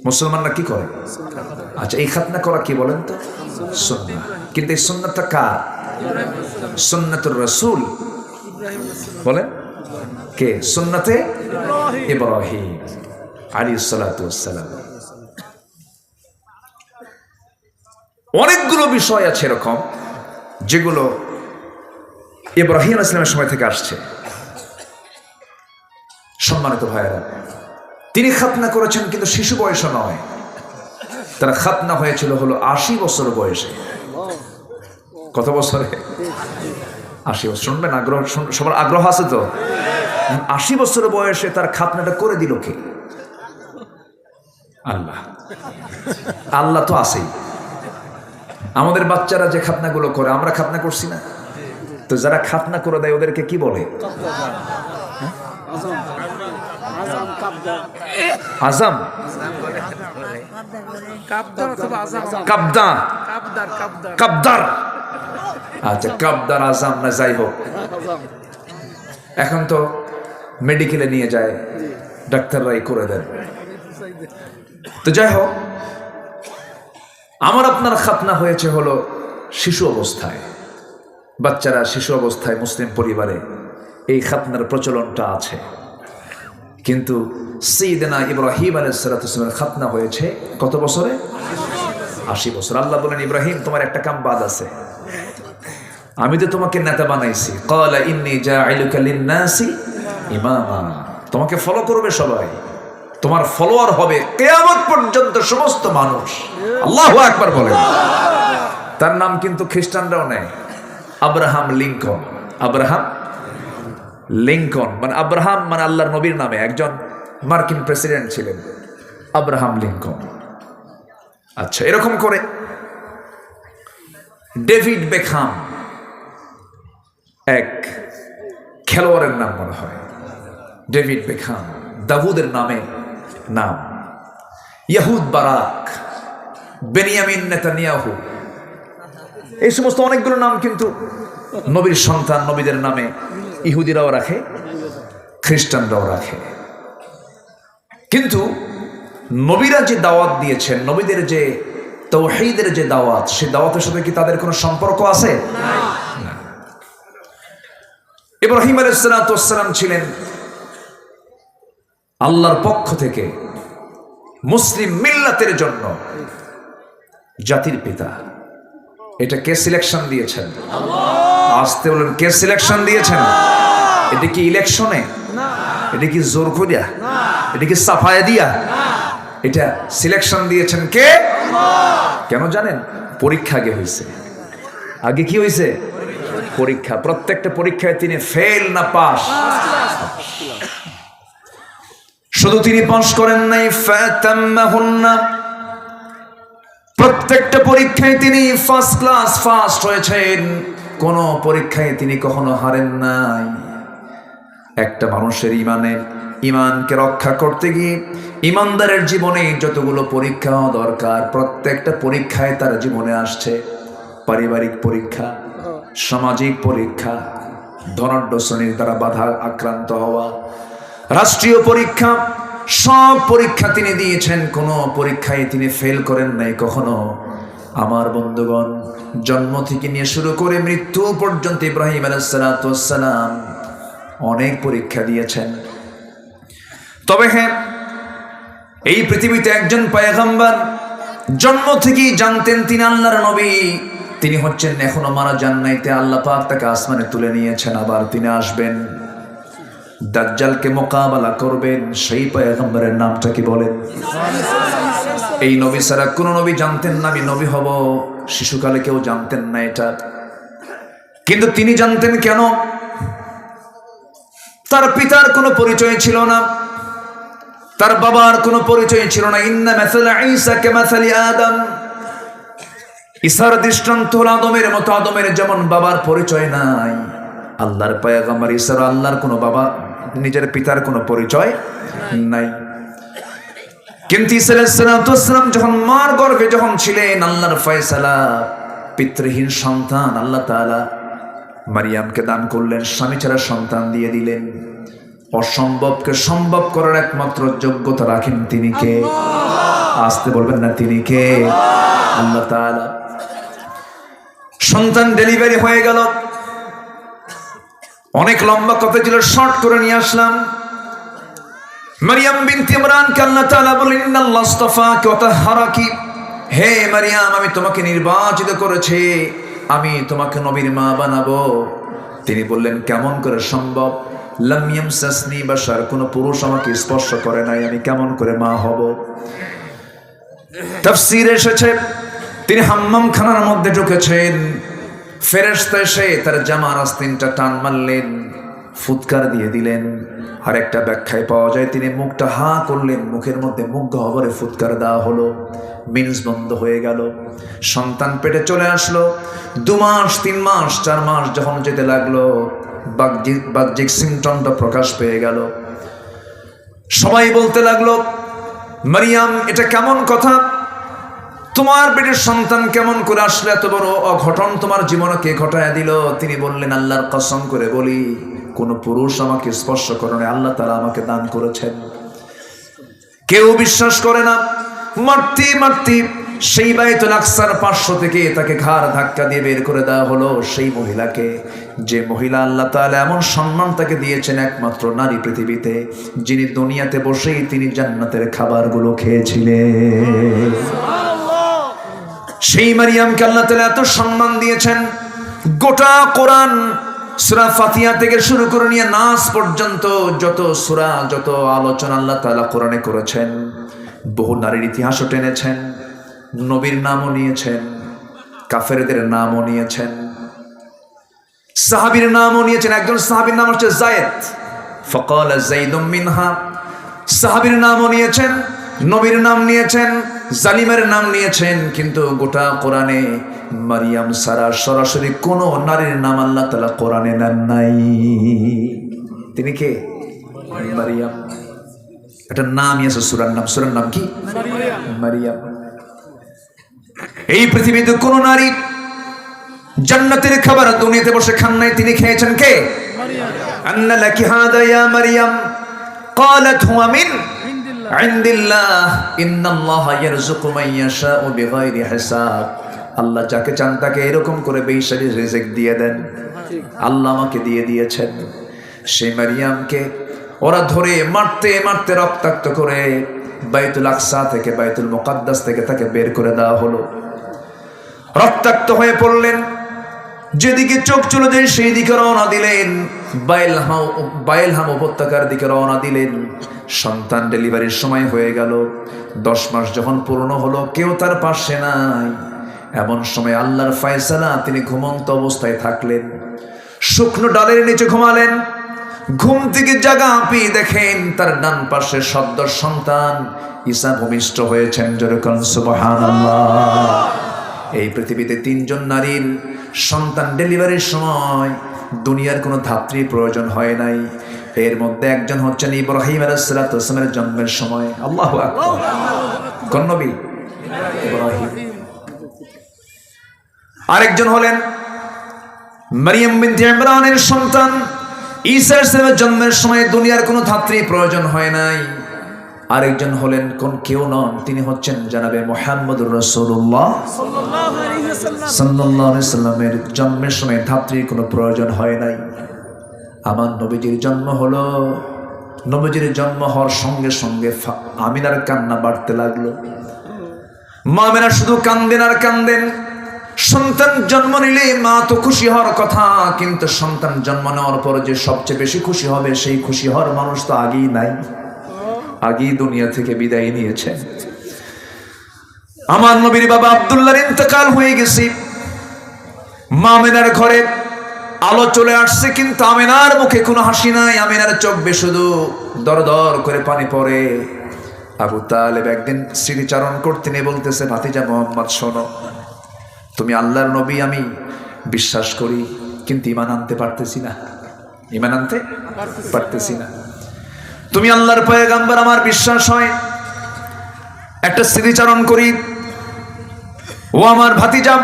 মুসলমানরা কি করে? আচ্ছা, এই খাতনা করা কি বলেন তো? সুন্নাহ। কিন্তু এই সুন্নাতটা কার? সুন্নাতুর রাসূল বলেন কে? সুন্নাতে ইব্রাহিম আলাইহিস সালাতু ওয়াস সালাম। অনেকগুলো বিষয় আছে এরকম যেগুলো ইব্রাহিম আলাইহিস সালামের সময় থেকে আসছে। সম্মানিত ভাইয়েরা, তিনি খাতনা করেছেন কিন্তু শিশু বয়সে নয়, তার খাতনা হয়েছিল হলো 80 বছর বয়সে। কত বছরে? 80 বছর। শুনবেন, আগ্রহ, সবার আগ্রহ আছে তো? 80 বছর বয়সে তার খাতনাটা করে দিল কে? আল্লাহ। আল্লাহ তো আছেই। আমাদের বাচ্চারা যে খাতনাগুলো করে, আমরা খাতনা করছি না তো? যারা খাতনা করে দেয় ওদেরকে কি বলে? আজাম, কাবদা, কাবদার। আচ্ছা, কাবদার, আজাম না যাই হোক, এখন তো মেডিকেলে নিয়ে যায়, ডাক্তাররাই করে দেন। তো যাই হোক, আমার আপনার খাতনা হয়েছে হলো শিশু অবস্থায়। বাচ্চারা শিশু অবস্থায় মুসলিম পরিবারে এই খাতনার প্রচলনটা আছে। কিন্তু সাইয়েদনা ইব্রাহিম আলাইহিস সালাতু ওয়াস সালামের খাতনা হয়েছে কত বছরে? 80 বছর। আল্লাহ বলেন, ইব্রাহিম তোমার একটা কাম বাদ আছে, আমি তো তোমাকে নেতা বানাইছি। ক্বালা ইন্নী জাইলুকা লিন-নাসি ইমামা, তোমাকে ফলো করবে সবাই, তোমার ফলোয়ার হবে কিয়ামত পর্যন্ত সমস্ত মানুষ। আল্লাহু আকবার বলেন। তার নাম কিন্তু খ্রিস্টানরাও নেয়, আব্রাহাম লিঙ্কন। আব্রাহাম লিঙ্কন মানে, আব্রাহাম মানে আল্লাহর নবীর নামে, একজন মার্কিন প্রেসিডেন্ট ছিলেন আব্রাহাম লিঙ্কন। আচ্ছা, এরকম করে ডেভিড বেকহাম, এক খেলোয়াড়ের নাম মনে হয়, ডেভিড বেকহাম, দাউদের নামে নাম, ইয়াহুদ বারাক, বেনিয়ামিন নেতানিয়াহু, এই সমস্ত অনেকগুলো নাম কিন্তু নবীর সন্তান, নবীদের নামে ইহুদিরাও রাখে, খ্রিস্টানরাও রাখে। কিন্তু নবীরা যে দাওয়াত দিয়েছেন, নবীদের যে তাওহীদের যে দাওয়াত, সেই দাওয়াতের সাথে কি তাদের কোনো সম্পর্ক আছে? না। ইব্রাহিম আলাইহিস সালাতু ওয়াস সালাম ছিলেন আল্লাহর পক্ষ থেকে মুসলিম মিল্লাতের জন্য জাতির পিতা। এটা কে সিলেকশন দিয়েছেন? আসতে বলেন, কে সিলেকশন দিয়েছেন? এটা কি ইলেকশনে? এটা কি জোর করিয়া? এটা কি সাফায়া দিয়া? এটা সিলেকশন দিয়েছেন কে? কেন জানেন? পরীক্ষা আগে হয়েছে। আগে কি হয়েছে? পরীক্ষা। প্রত্যেকটা পরীক্ষায় তিনি ফেল না পাস? শুধু তিনি পাস করেন নাই, ফাতাম্মাহুন্না, প্রত্যেকটা পরীক্ষায় তিনি ফার্স্ট ক্লাস ফার্স্ট হয়েছেন। কোন পরীক্ষায় তিনি কখনো হারেন নাই। একটা মানুষের ইমানকে রক্ষা করতে গিয়ে ইমানদারের জীবনে যতগুলো পরীক্ষা দরকার, প্রত্যেকটা পরীক্ষায় তার জীবনে আসছে। পারিবারিক পরীক্ষা, সামাজিক পরীক্ষা, ধনাঢ্য শ্রেণীর দ্বারা বাধা আক্রান্ত হওয়া, রাষ্ট্রীয় পরীক্ষা, সব পরীক্ষা তিনি দিয়েছেন। কোনো পরীক্ষায় তিনি ফেল করেন নাই কখনো। আমার বন্ধুগণ, জন্ম থেকে নিয়ে শুরু করে মৃত্যু পর্যন্ত ইব্রাহিম আলাইহিস সালাতু ওয়াস সালাম অনেক পরীক্ষা দিয়েছেন। তবে হ্যাঁ, এই পৃথিবীতে একজন পয়গম্বর জন্ম থেকেই জানতেন তিনি আল্লাহর নবী, তিনি হচ্ছেন এখনো মারা যান নাই, আল্লাহ পাক তাকে আসমানে তুলে নিয়েছেন, আবার তিনি আসবেন, দাজ্জালকে মোকাবেলা করবেন। সেই পয়গম্বরের নামটা কি বলেন? এই নবী ছাড়া কোন নবী জানতেন না আমি নবী হব, শিশুকালে কেউ জানতেন না এটা, কিন্তু তিনি জানতেন। কেন? তার পিতার কোনো পরিচয় ছিল না, তার বাবার কোনো পরিচয় ছিল না। ইন্না মাসালা ঈসা কামাসালি আদম, ঈসার দৃষ্টান্ত হলো আদমের মতো, আদমের যেমন বাবার পরিচয় নাই, আল্লাহর পয়গম্বর ঈসার আল্লাহর কোনো বাবা, নিজের পিতার কোনো পরিচয় নাই। কিন্তু ঈসা আলাইহিস সালাম যখন মার গর্ভে যখন ছিলেন, আল্লাহর ফয়সালা, পিতৃহীন সন্তান আল্লাহ তাআলা মারিয়ামকে দান করলেন, স্বামী ছাড়া সন্তান দিয়ে দিলেন। অসম্ভবকে সম্ভব করার একমাত্র যোগ্যতা রাখেন তিনি কে? আসতে বলবেন না, তিনি কে? আল্লাহ তাআলা। সন্তান ডেলিভারি হয়ে গেল। অনেক লম্বা কথা ছিল, শর্ট করে নিয়ে আসলাম। মারিয়াম বিনতে ইমরানকে আল্লাহ তাআলা বলেন, ইন্নাল্লাহ আস্তাফাকি ওয়া তাহহারাকি, হে মারিয়াম, আমি তোমাকে নির্বাচিত করেছি, আমি তোমাকে নবীর মা বানাবো। তিনি বললেন, কেমন করে সম্ভব? লাম ইয়ামসাসনি বাশার, কোন পুরুষ আমাকে স্পর্শ করে নাই, আমি কেমন করে মা হব? তাফসীরে এসেছে তিনি হাম্মাম খানার মধ্যে ঢুকেছেন, ফেরেশতা এসে তার জামার আস্তিনটা টান মারলেন, ফুৎকার দিয়ে দিলেন। আর একটা ব্যাখ্যায় পাওয়া যায় তিনি মুখটা হা করলেন, মুখের মধ্যে মুগ্ধ হবরে ফুৎকার দেওয়া হলো, মিন্স বন্ধ হয়ে গেল। সন্তান পেটে চলে আসলো। 2 মাস 3 মাস 4 মাস যখন যেতে লাগলো, বাহ্যিক সিমটমটা প্রকাশ পেয়ে গেল। সবাই বলতে লাগলো, মারিয়াম এটা কেমন কথা, তোমার পেটের সন্তান কেমন করে আসলে, এত বড় অঘটন তোমার জীবনে কে ঘটায় দিল? তিনি বললেন, আল্লাহর কসম করে বলি, কোন পুরুষ আমাকে স্পর্শ করে না, আল্লাহ তাআলা আমাকে দান করেছেন। কেউ বিশ্বাস করে না। মারতে মারতে সেই বাইতুল আকসার 500 থেকে তাকে ঘাড় ধাক্কা দিয়ে বের করে দেওয়া হলো। সেই মহিলাকে, যে মহিলা আল্লাহ তাআলা এমন সম্মান তাকে দিয়েছেন, একমাত্র নারী পৃথিবীতে, যিনি দুনিয়াতে বসেই তিনি জান্নাতের খাবারগুলো খেয়েছিলেন। সেই মারিয়ামকে আল্লাহ তাআলা এত সম্মান দিয়েছেন। গোটা কোরআন সূরা ফাতিহা থেকে শুরু করে নিয়ে নাস পর্যন্ত যত সূরা, যত আলোচনা আল্লাহ তাআলা কোরআনে করেছেন, বহু নারীর ইতিহাসও টেনেছেন, নবীর নামও নিয়েছেন, কাফেরদের নামও নিয়েছেন, সাহাবীর নামও নিয়েছেন। একজন সাহাবীর নাম হচ্ছে যায়েদ, ফাকালা যাইদুম মিনহা, সাহাবীর নামও নিয়েছেন, নবীর নাম নিয়েছেন, জালিমের নাম নিয়েছেন। কিন্তু গোটা কোরআনে মারিয়াম ছাড়া সরাসরি কোন নারীর নাম আল্লাহ তাআলা কোরআনে নেন নাই। তিনি কে? মারিয়াম। একটা নামই আছে, সূরার নাম। সূরার নাম কি? মারিয়াম। এই পৃথিবীতে কোন নারী জান্নাতের খাবার দুনিয়াতে বসে খান নাই, তিনি খেয়েছেন কে? মারিয়াম। আন্না লাকি হাদা ইয়া মারিয়াম, ক্বালাত হুয়া মিন ইনদিল্লাহ, ইন্নাল্লাহা ইয়ারযুকু মান ইয়াশাউ বিগাইরি হিসাব। আল্লাহ যাকে চান তাকে এরকম করে বেশারি রিজিক দিয়ে দেন। আল্লাহ আমাকে দিয়ে দিয়েছেন। সেই মারিয়ামকে ওরা ধরে মারতে মারতে রক্তাক্ত করে বাইতুল আকসা থেকে, বাইতুল মুকাদ্দাস থেকে তাকে বের করে দেওয়া হলো। রক্তাক্ত হয়ে পড়লেন। যেদিকে চোখ চলে যায় সেই দিকে রওনা দিলেন, বাইলহাম উপত্যকার দিকে রওনা দিলেন। সন্তান ডেলিভারির সময় হয়ে গেল। 10 মাস যখন পূর্ণ হলো, কেউ তার পাশে নাই। এমন সময় আল্লাহর ফয়সালা, তিনি ঘুমন্ত অবস্থায় থাকলেন, শুকনো ডালের নিচে ঘুমালেন। ঘুম থেকে জাগা পেয়ে দেখেন তার ডান পাশে সদ্য সন্তান ঈসা ভূমিষ্ঠ হয়েছেন। যেরকম সুবহানাল্লাহ। এই পৃথিবীতে 3 জন নারীর সন্তান ডেলিভারির সময় দুনিয়ার কোনো ধাত্রী প্রয়োজন হয় নাই। এর মধ্যে একজন হচ্ছেন ইব্রাহিম আলাইহিস সালাতু ওয়াস সালামের জন্মের সময়। আল্লাহু আকবার। কোন নবী? ইব্রাহিম। আরেকজন হলেন মারিয়াম বিনতে ইমরানের সন্তান ঈসা আলাইহিস সালামের জন্মের সময় দুনিয়ার কোনো ধাত্রী প্রয়োজন হয় নাই। আরেকজন হলেন কোন কেউ নন, তিনি হচ্ছেন জনাবে মুহাম্মদুর রাসূলুল্লাহ সাল্লাল্লাহু আলাইহি ওয়াসাল্লাম। সাল্লাল্লাহু আলাইহি সাল্লামের জন্মের সময় ধাত্রীর কোনো প্রয়োজন হয় নাই। আমার নবীজির জন্ম হলো, নবীজির জন্ম হওয়ার সঙ্গে সঙ্গে আমিনার কান্না বাড়তে লাগলো। মা আমিনা শুধু কান্দেন আর কান্দেন। সন্তান জন্ম নিলে মা তো খুশি হওয়ার কথা, কিন্তু সন্তান জন্ম নেওয়ার পর যে সবচেয়ে বেশি খুশি হবে সেই খুশি হওয়ার মানুষ তো আগেই নাই, আগেই দুনিয়া থেকে বিদায় নিয়েছে। আমার নবীর বাবা আব্দুল্লাহর ইন্তেকাল হয়ে গেছে। মা আমিনার ঘরে আলো চলে আসছে, কিন্তু আমিনার মুখে কোনো হাসি নাই। আমিনার চোখ বেয়ে শুধু দর দর করে পানি পড়ে। আবু তালেব একদিন স্মৃতিচারণ করতে নিয়ে বলতেছে, ভাতিজা মোহাম্মদ শোনো, তুমি আল্লাহর নবী আমি বিশ্বাস করি, কিন্তু ঈমান আনতে পারতেছি না, ঈমান আনতে পারতেছি না। তুমি আল্লাহর পয়গম্বর আমার বিশ্বাস হয়, একটা স্মৃতিচারণ করি। ও আমার ভাতিজা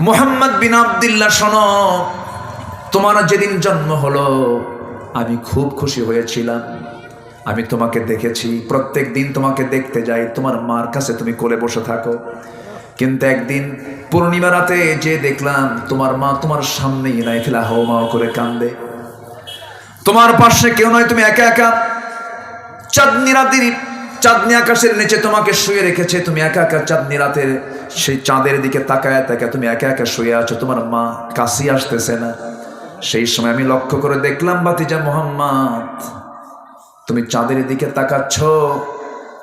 মুহাম্মদ বিন আব্দুল্লাহ শোনো, তোমার যেদিন জন্ম হলো আমি খুব খুশি হয়েছিলাম। আমি তোমাকে দেখেছি, প্রত্যেক দিন তোমাকে দেখতে যাই, তোমার মার কাছে তুমি কোলে বসে থাকো। কিন্তু একদিন পূর্ণিমা রাতে যে দেখলাম তোমার মা তোমার সামনেই নাইফিলা হাওমাও করে কান্দে। তোমার পাশে কেউ নয়, তুমি একা একা চাঁদনি রাতের চাঁদনি আকাশের নিচে তোমাকে শুয়ে রেখেছে। তুমি একা একা চাঁদনি রাতের সেই চাঁদের দিকে তাকায় তাকায় তুমি একা একা শুয়ে আছো, তোমার মা কাছে আসতেছে না। সেই সময় আমি লক্ষ্য করে দেখলাম, ভাতিজা মুহাম্মদ তুমি চাঁদের দিকে তাকাচ্ছ,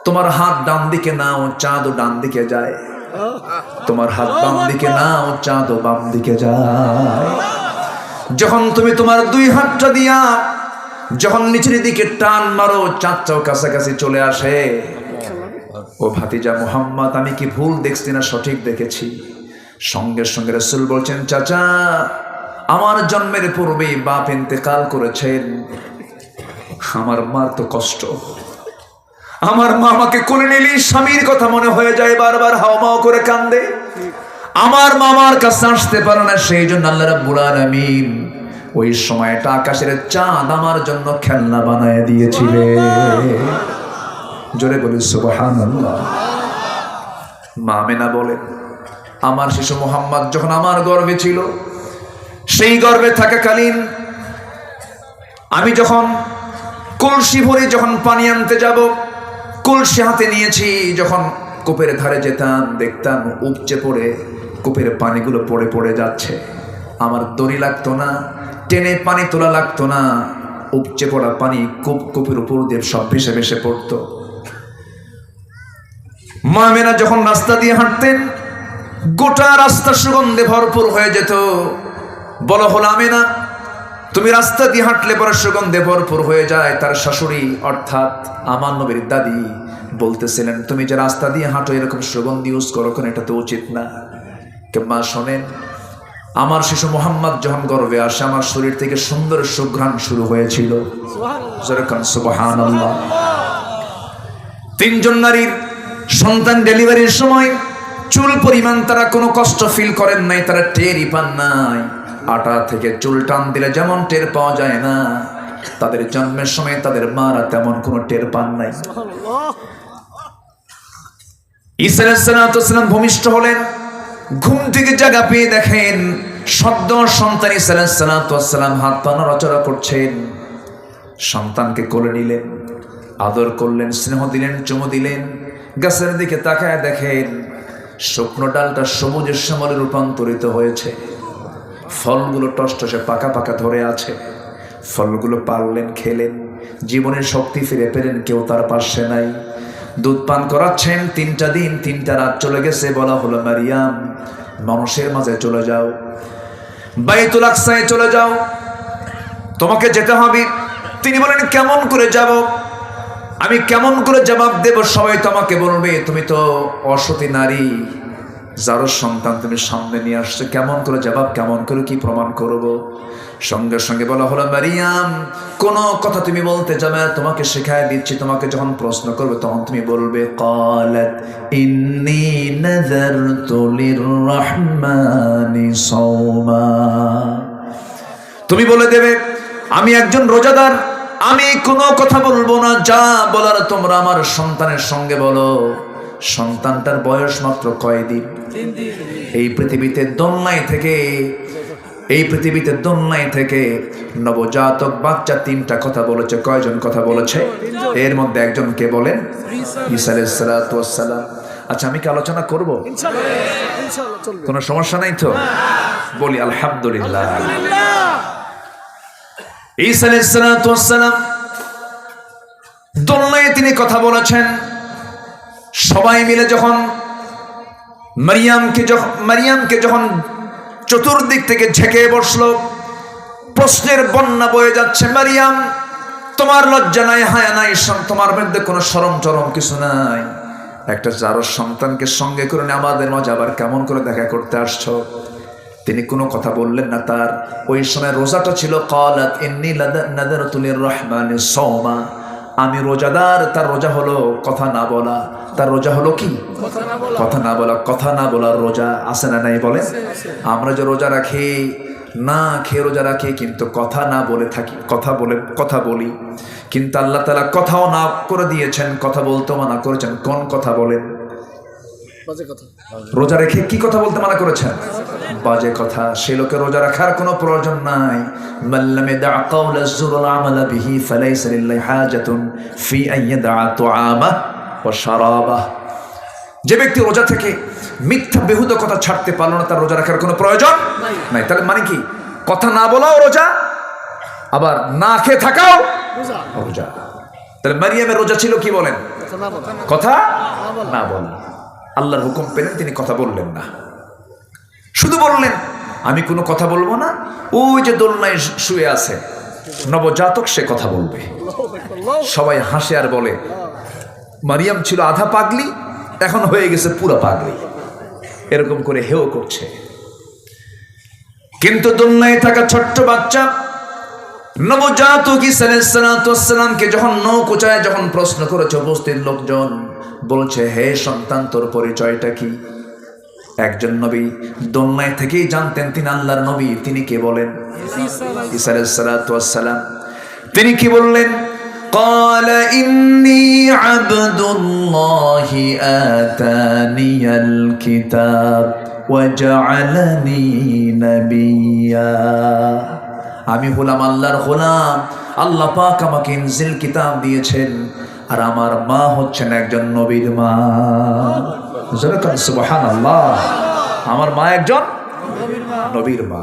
তোমার হাত ডান দিকে নাও, চাঁদও ডান দিকে যায়। তোমার হাত বাম দিকে নাও, চাঁদও বাম দিকে যায়। যখন তুমি তোমার দুই হাতটা দিয়া যখন নিচের দিকে টান মারো, চাঁদটাও কাছাকাছি চলে আসে। ও ভাতিজা মুহাম্মদ, আমি কি ভুল দেখছি না সঠিক দেখেছি? সঙ্গে সঙ্গে রাসূল বলছেন, চাচা আমার জন্মের পূর্বেই বাপ ইন্তেকাল করেছেন। আমার মার তো কষ্ট, আমার মা আমাকে কোলে নিলেই স্বামীর কথা মনে হয়ে যায়, বারবার হাওমাও করে কান্দে। আমার মামার কাছে আসতে পারে না, সেই জন্য আল্লাহ রাব্বুল আলামিন ওই সময়টা আকাশের চাঁদ আমার জন্য খেলনা বানায় দিয়েছিলেন। জোরে বলি সুবহানাল্লাহ। মা আমিনা বলেন, আমার শিশু মুহাম্মদ যখন আমার গর্ভে ছিল, সেই গর্ভে থাকাকালীন আমি যখন কলসি ভরে যখন পানি আনতে যাব, কলসি হাতে নিয়েছি, যখন কূপের ধারে যেতাম দেখতাম উপচে পড়ে কূপের পানিগুলো পড়ে পড়ে যাচ্ছে। আমার দড়ি লাগতো না, টেনে পানি তোলা লাগতো না, উপচে পড়া পানি কূপের উপর দিয়ে সব ভেসে ভেসে পড়তো। মা আমিনা যখন রাস্তা দিয়ে হাঁটতেন, গোটা রাস্তা সুগন্ধে ভরপুর হয়ে যেত। বলা হলো, আমিনা তুমি রাস্তা দিয়ে হাঁটলে পরে সুগন্ধে ভরপুর হয়ে যায়। তার শাশুড়ি অর্থাৎ আমার নবীর দাদি বলতেছিলেন, তুমি যে রাস্তা দিয়ে হাঁটো এরকম সুগন্ধি ইউজ করো কেন, এটা তো উচিত না। মা শোনেন, আমার শিশু মুহাম্মদ যখন গর্ভে আসে, আমার শরীর থেকে সুন্দর সুঘ্রাণ শুরু হয়েছিল। সুবহানাল্লাহ। তিনজন নারীর সন্তান ডেলিভারির সময় চুল পরিমাণ তারা কোনো কষ্ট ফিল করেন নাই, তারা টেরই পান নাই। আটা থেকে চুল টান দিলে যেমন টের পাওয়া যায় না, তাদের জন্মের সময় তাদের মারা তেমন কোনো টের পান নাই। ঈসা আলাইহিস সালাম ভূমিষ্ঠ হলেন, ঘুম থেকে জাগা পেয়ে দেখেন সদ্য সন্তান ঈসা আলাইহিস সালাম হাত পা নড়াচড়া করছেন। সন্তানকে কোলে নিলেন, আদর করলেন, স্নেহ দিলেন, চুমু দিলেন। গাছের দিকে তাকায় দেখেন শুকনো ডালটা সবুজের শ্যামলে রূপান্তরিত হয়েছে, ফলগুলো টসটসে পাকা পাকা ধরে আছে। ফলগুলো পারলেন, খেলেন, জীবনের শক্তি ফিরে পেলেন। কেউ তার পাশে নাই। দুধ পান করাচ্ছেন। 3টা দিন 3টা রাত চলে গেছে। বলা হলো, মারিয়াম মানুষের মাঝে চলে যাও, বাইতুল আকসায় চলে যাও, তোমাকে যেতে হবে। তিনি বলেন, কেমন করে যাব? আমি কেমন করে জবাব দেব? সবাই তো আমাকে বলবে তুমি তো অসতী নারী, যারও সন্তান তুমি সামনে নিয়ে আসছো, কেমন করে জবাব, কেমন করে কি প্রমাণ করব? সঙ্গে সঙ্গে বলা হলো, মারিয়াম কোন কথা তুমি বলতে যাবে না, তোমাকে শেখায় দিচ্ছি। তোমাকে যখন প্রশ্ন করবে তখন তুমি বলবে, ক্বালাত ইন্নী নাযারতু লিররহমানি সাওমা। তুমি বলে দেবে, আমি একজন রোজাদার, আমি কোনো কথা বলবো না, যা বলার তোমরা আমার সন্তানের সঙ্গে বলো। সন্তানটার বয়স মাত্র কয়দিন? এই পৃথিবীতে দোলনায় থেকে নবজাতক বাচ্চা 3টা কথা বলেছে। কয়জন কথা বলেছে? এর মধ্যে একজনকে বলেন ঈসা আলাইহিস সালাতু ওয়াস সালাম। আচ্ছা, আমি কি আলোচনা করব? কোনো সমস্যা নাই তো? বলি আলহামদুলিল্লাহ। ঈসা আলাইহিস সালাতু ওয়াস সালাম দোলনায় তিনি কথা বলেছেন। সবাই মিলে যখন মারিয়ামকে যখন চতুর্দিক থেকে ঝেঁকে বসলো, প্রশ্নের বন্যা বয়ে যাচ্ছে। মারিয়াম, তোমার লজ্জা নাই, হায়া নাই, তোমার মধ্যে কোনো শরম টরম কিছু নাই? একটা যার সন্তানকে সঙ্গে করে নিয়ে আমাদের মাঝে আবার কেমন করে দেখা করতে আসছো? তিনি কোনো কথা বললেন না। তার ওই সময় রোজাটা ছিল। ক্বালাত ইন্নী নাযারতু লির-রাহমানি সাওমা। আমি রোজাদার। তার রোজা হলো কথা না বলা। তার রোজা হলো কি? কথা না বলা। কথা না বলার রোজা আছে না নাই বলেন? আমরা যে রোজা রাখি, না খেয়ে রোজা রাখি, কিন্তু কথা না বলে থাকি, কথা বলি। কিন্তু আল্লাহ তাআলা কথাও না করে দিয়েছেন, কথা বলতে মানা করেছেন। কোন কথা বলেন? রোজা রেখে কি কথা বলতে মানা করেছেন? বাজে কথা। সেই লোকের রোজা রাখার কোনো প্রয়োজন নাই। মাল্লাম ইয়াদা কাওলা যুর ওয়াল আমালা বিহি ফালাইসা লিল্লাহি হাজাতুন ফি আন ইয়াদা তুআমা ওয়া শারাবা। যে ব্যক্তি রোজা থেকে মিথ্যা বেহুদ কথা ছাড়তে পারলো না, তার রোজা রাখার কোনো প্রয়োজন নাই। তাহলে মানে কি? কথা না বলাও রোজা, আবার না খেয়ে থাকাও রোজা। তাহলে মারিয়ামের রোজা ছিল কি বলেন? কথা না বলা। আল্লাহর হুকুম পেলেন, তিনি কথা বললেন না। শুধু বললেন আমি কোনো কথা বলবো না। ওই যে দোলনায় শুয়ে আছে নবজাতক, সে কথা বলবে। সবাই হাসে আর বলে মারিয়াম ছিল আধা পাগলি, এখন হয়ে গেছে পুরো পাগলি। এরকম করে হেও করছে। কিন্তু দোলনায় থাকা ছোট্ট বাচ্চা নবজাতক ঈসা আলাইহিস সালাতু ওয়াস সালামকে যখন নৌকোচায় যখন প্রশ্ন করেছে উপস্থিত লোকজন, বলছে হে সন্তান, তোর পরিচয়টা কি? একজন নবী দোলনায় থেকেই জানতেন তিনি আল্লাহর নবী। তিনি কে বলেন? ঈসা আলাইহিস সালাতু ওয়াস সালাম। তিনি কি বললেন? ক্বালা ইন্নী আবদুল্লাহি আতানিয়াল কিতাব ওয়া জাআলানি নাবিয়্যা। আমি হলাম আল্লাহর গোলাম। আল্লাহ পাক আমাকে ইনজিল কিতাব দিয়েছেন, আর আমার মা হচ্ছেন একজন নবীর মা। সুবহানাল্লাহ। আমার মা একজন নবীর মা।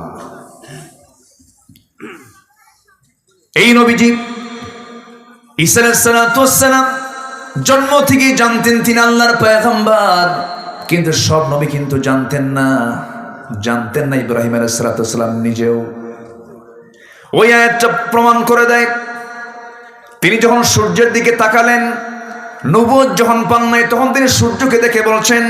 এই নবীজি ঈসা আলাইহিস সালাতু ওয়াস সালাম জন্ম থেকে জানতেন তিনি আল্লাহর পয়গম্বর, কিন্তু সব নবী কিন্তু জানতেন না। ইব্রাহিম আলাইহিস সালাতু ওয়াস সালাম নিজেও। ওই আয়াতটা প্রমাণ করে দেয়। তিনি যখন সূর্যের দিকে তাকালেন, নবুয়ত যখন পান নাই, তখন তিনি সূর্যকে দেখে বলছেন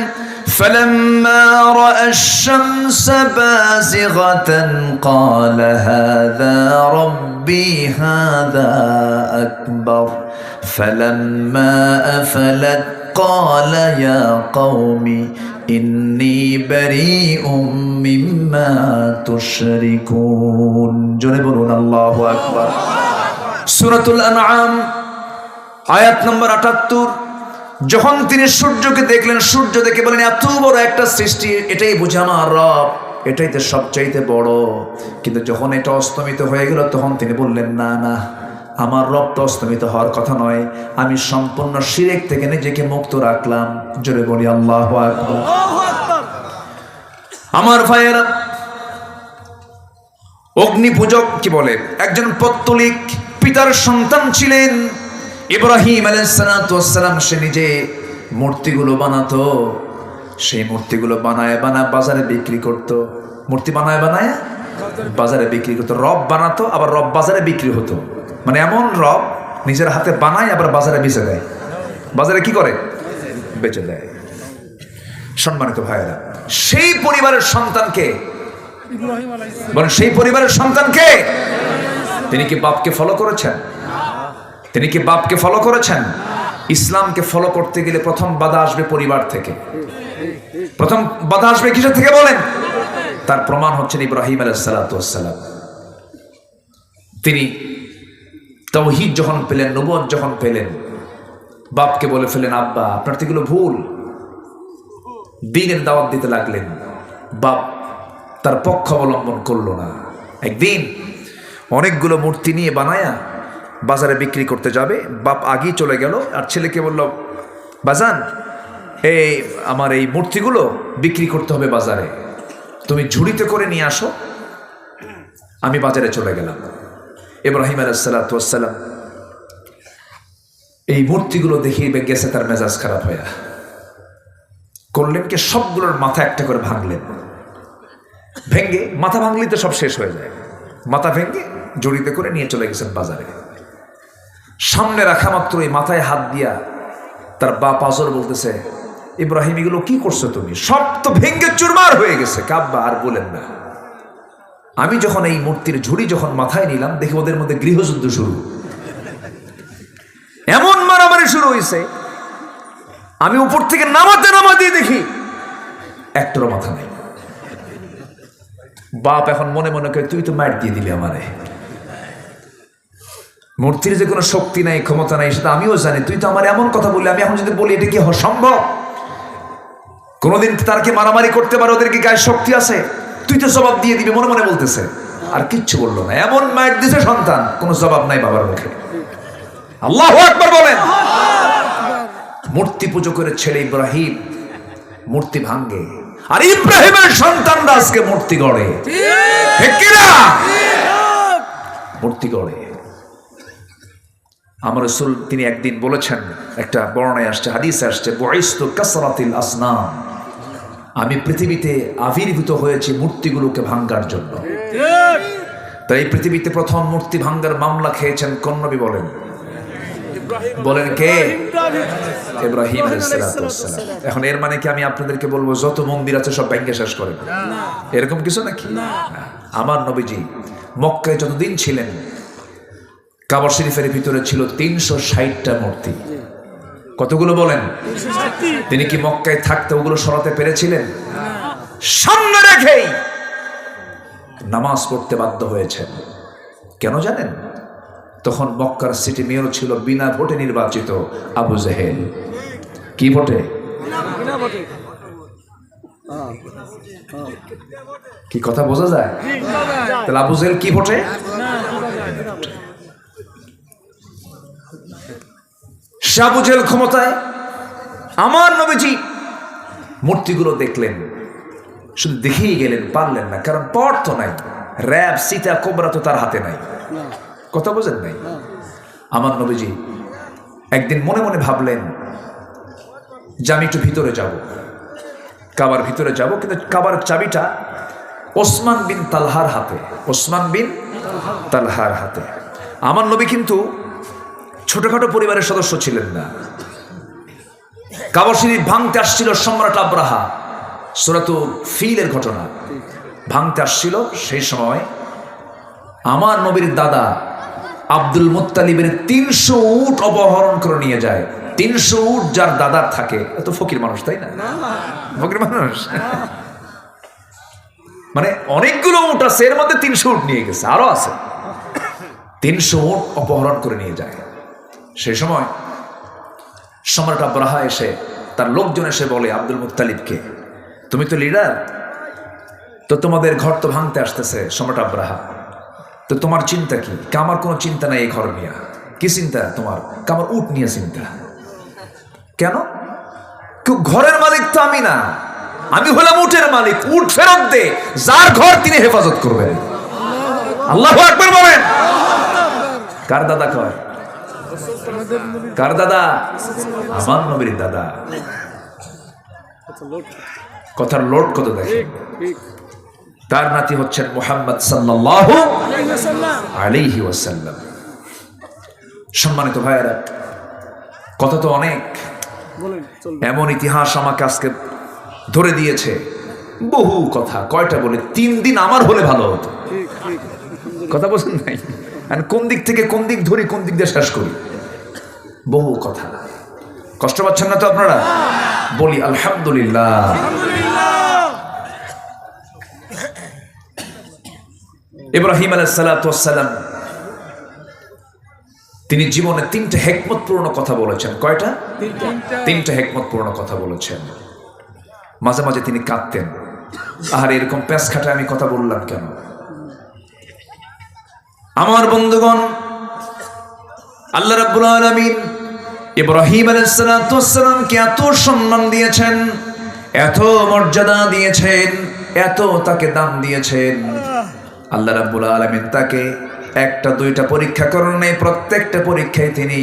ফালাম্মা রাআ আশ-শামসা বাযিগাতান ক্বালা হাযা রাব্বি হাযা আকবার ফালাম্মা আফালাত ক্বালা ইয়া কওমি ইন্নী বারীউম মিম্মা তুশরিকুন। জোরে বলুন আল্লাহু আকবার। সূরাতুল আনআম আয়াত নম্বর ৭৮। যখন তিনি সূর্যকে দেখলেন, সূর্য দেখে বলেন এত বড় একটা সৃষ্টি, এটাই বুঝে আমার রব, এটাই তো সবচাইতে বড়। কিন্তু যখন এটা অস্তমিত হয়ে গেল, তখন তিনি বললেন না না, আমার রব তো অস্তমিত হওয়ার কথা নয়। আমি সম্পূর্ণ শিরক থেকে নিজেকে মুক্ত রাখলাম। জোরে বলি আল্লাহু আকবার। আমার ভাইয়েরা, অগ্নি পূজক কি বলে, একজন পত্তলিক পিতার সন্তান ছিলেন ইব্রাহিম আলাইহিস সালাতু ওয়াস সালাম। সে নিজে মূর্তিগুলো বানাতো। সেই মূর্তিগুলো বানায় বাজারে বিক্রি করত। মূর্তি বানায় বাজারে বিক্রি করতো। রব বানাতো, আবার রব বাজারে বিক্রি হতো। মানে এমন রব নিজের হাতে বানায়, আবার বাজারে বেচে দেয়। বাজারে কি করে? বেচে দেয়। সম্মানিত ভাইয়েরা, সেই পরিবারের সন্তানকে বলেন, সেই পরিবারের সন্তানকে তিনি কি বাপকে ফলো করেছেন? তিনি কি বাপকে ফলো করেছেন? ইসলামকে ফলো করতে গেলে প্রথম বাধা আসবে পরিবার থেকে। প্রথম বাধা আসবে কিসের থেকে বলেন? তার প্রমাণ হচ্ছেন ইব্রাহিম আলাইহিস সালাতু ওয়াস সালাম। তিনি তাওহীদ যখন পেলেন, নবুয়ত যখন পেলেন, বাপকে বলে ফেলেন, আব্বা আপনার তো এগুলো ভুল। দ্বীনের দাওয়াত দিতে লাগলেন। বাপ তার পক্ষ অবলম্বন করলো না। একদিন অনেকগুলো মূর্তি নিয়ে বানায়া বাজারে বিক্রি করতে যাবে, বাপ আগেই চলে গেল আর ছেলেকে বলল, বাজান এই আমার এই মূর্তিগুলো বিক্রি করতে হবে বাজারে, তুমি ঝুড়িতে করে নিয়ে আসো। আমি বাজারে চলে গেলাম। ইব্রাহিম আলাইহিস সালাতু ওয়াস সালাম এই মূর্তিগুলো দেখিয়ে গেছে তার মেজাজ খারাপ হয়ে। করলেন কি, সবগুলোর মাথা একটা করে ভাঙলেন। ভেঙ্গে, মাথা ভাঙলেই তো সব শেষ হয়ে যায়, মাথা ভেঙ্গে জড়িতে করে নিয়ে চলে গেছেন বাজারে। সামনে রাখা মাত্র এই মাথায় হাত দিয়া তার বাপ আজর বলতেছে, ইব্রাহিম এগুলো কি করছো তুমি? সব তো ভেঙ্গে চুরমার হয়ে গেছে। কাব্বা আর বলেন না, আমি যখন এই মূর্তির ঝুড়ি যখন মাথায় নিলাম, দেখি ওদের মধ্যে গৃহযুদ্ধ শুরু। এমন মারামারি শুরু হয়েছে, আমি উপর থেকে নামাতে দেখি একটারও মাথা নেই। বাপ এখন মনে মনে করে, তুই তো মার দিয়ে দিলি আমারে, মূর্তির যে কোনো শক্তি নাই, ক্ষমতা নাই সেটা আমিও জানি, তুই তো আমার এমন কথা বললি, আমি এখন যদি বলি এটা কি সম্ভব? কোনোদিন তার কি মারামারি করতে পারে? ওদের কি গায়ে শক্তি আছে? তুই তো জবাব দিয়ে দিবি, মনে মনে বলতেছে। আর কিচ্ছু বললো না। এমন মায়ের দিছে সন্তান, কোনো জবাব নাই বাবার মুখে। আল্লাহু আকবার বলেন। মূর্তি পুজো করে ছেলে ইব্রাহিম মূর্তি ভাঙ্গে, আর ইব্রাহিমের সন্তানরা আজকে মূর্তি গড়ে। ঠিক কি না? মূর্তি গড়ে। আমার রাসূল তিনি একদিন বলেছেন, একটা বর্ণনায় আসছে, হাদিসে আসছে, বুইসতু কাসরাতিল আসনাম, আমি পৃথিবীতে আবির্ভূত হয়েছি মূর্তিগুলোকে ভাঙ্গার জন্য। তাই পৃথিবীতে প্রথম মূর্তি ভাঙ্গার মামলা খেয়েছেন কোন নবী বলেন? বলেন কে? ইব্রাহিম আলাইহিস সালাতু ওয়াস সালাম। এখন এর মানে কি আমি আপনাদেরকে বলবো যত মন্দির আছে সব ভেঙে শেষ করেন? এরকম কিছু নাকি? আমার নবীজি মক্কায় যতদিন ছিলেন, কাবা শরীফের ভিতরে ছিল 360টা মূর্তি। কতগুলো বলেন? তিনি কি মক্কায় থাকতে ওগুলো সরাতে পেরেছিলেন? সামনে রেখেই নামাজ পড়তে বাধ্য হয়েছেন। কেন জানেন? তখন মক্কার সিটি মেয়র ছিল বিনা ভোটে নির্বাচিত আবু জেহেল। কি ভোটে? কি কথা বোঝা যায়? তাহলে আবু জেহেল কি ভোটে? আবু জেহেল ক্ষমতায়। আমার নবীজি মূর্তিগুলো দেখলেন, শুধু দেখেই গেলেন, পারলেন না, কারণ পথ তো নাই, র‍্যাব সীতা কোবরা তো তার হাতে নাই। কথা বোঝেন নাই? আমার নবীজি একদিন মনে মনে ভাবলেন যে আমি একটু ভিতরে যাব, কাবার ভিতরে যাব, কিন্তু কাবার চাবিটা ওসমান বিন তালহার হাতে। ওসমান বিন তালহার হাতে। আমার নবী কিন্তু ছোটখাটো পরিবারের সদস্য ছিলেন না। কাবা শরীফ ভাঙতে আসছিল সম্রাট আব্রাহা, সূরাতুল ফিলের ঘটনা ভাঙতে আসছিল। সেই সময় আমার নবীর দাদা আব্দুল মুত্তালিবের 300 উট অপহরণ করে নিয়ে যায়। 300 উট যার দাদার থাকে, এত ফকির মানুষ তাই না? ফকির মানুষ মানে অনেকগুলো উট আছে, এর মধ্যে 300 উট নিয়ে গেছে, আরো আছে। 300 উট অপহরণ করে নিয়ে যায়। সেই সময় সম্রাট আব্রাহা এসে, তার লোকজন এসে বলে আব্দুল মুত্তালিবকে, তুমি তো লিডার, তো তোমাদের ঘর তো ভাঙতে আসতেছে সম্রাট আব্রাহা, তো তোমার চিন্তা কি? আমার কোনো চিন্তা নাই এই ঘর নিয়ে। কি চিন্তা তোমার? আমার উট নিয়ে চিন্তা। কেন? ঘরের মালিক তো আমি না, আমি হলাম উটের মালিক। উট ফেরত দে, যার ঘর তিনি হেফাজত করবেন। আল্লাহু আকবার বলেন। কার দাদা কয়? কার দাদা? আমার নবীর দাদা। কথার লোড কত দেখেন। তার নাতি হচ্ছেন মুহাম্মদ সাল্লাল্লাহু আলাইহি ওয়াসাল্লাম। সম্মানিত ভাইয়েরা, কথা তো অনেক, এমন ইতিহাস আমাকে আজকে ধরে দিয়েছে, বহু কথা। কয়টা বলে? 3 দিন আমার হলে ভালো হতো। কথা বলছেন নাই? কোন দিক থেকে কোন দিক ধরি, কোন দিক দিয়ে শেষ করি, বহু কথা। কষ্ট পাচ্ছেন না তো আপনারা? বলি আলহামদুলিল্লাহ। ইব্রাহিম আলাইহিস সালাতু ওয়াস সালাম তিনি জীবনে 3টে হিকমতপূর্ণ কথা বলেছেন। কয়টা? 3টে হিকমতপূর্ণ কথা বলেছেন। মাঝে মাঝে তিনি কাঁদতেন, আর এরকম প্যাঁচ খাটে আমি কথা বললাম কেন? আমার বন্ধুগণ, আল্লাহ রাব্বুল আলামিন ইব্রাহিম আলাইহিস সালামকে এত সম্মান দিয়েছেন, এত মর্যাদা দিয়েছেন, এত তাকে দান দিয়েছেন। আল্লাহ রাব্বুল আলামিন তাকে 1টা 2টা পরীক্ষা করেন নাই। প্রত্যেকটা পরীক্ষায় তিনি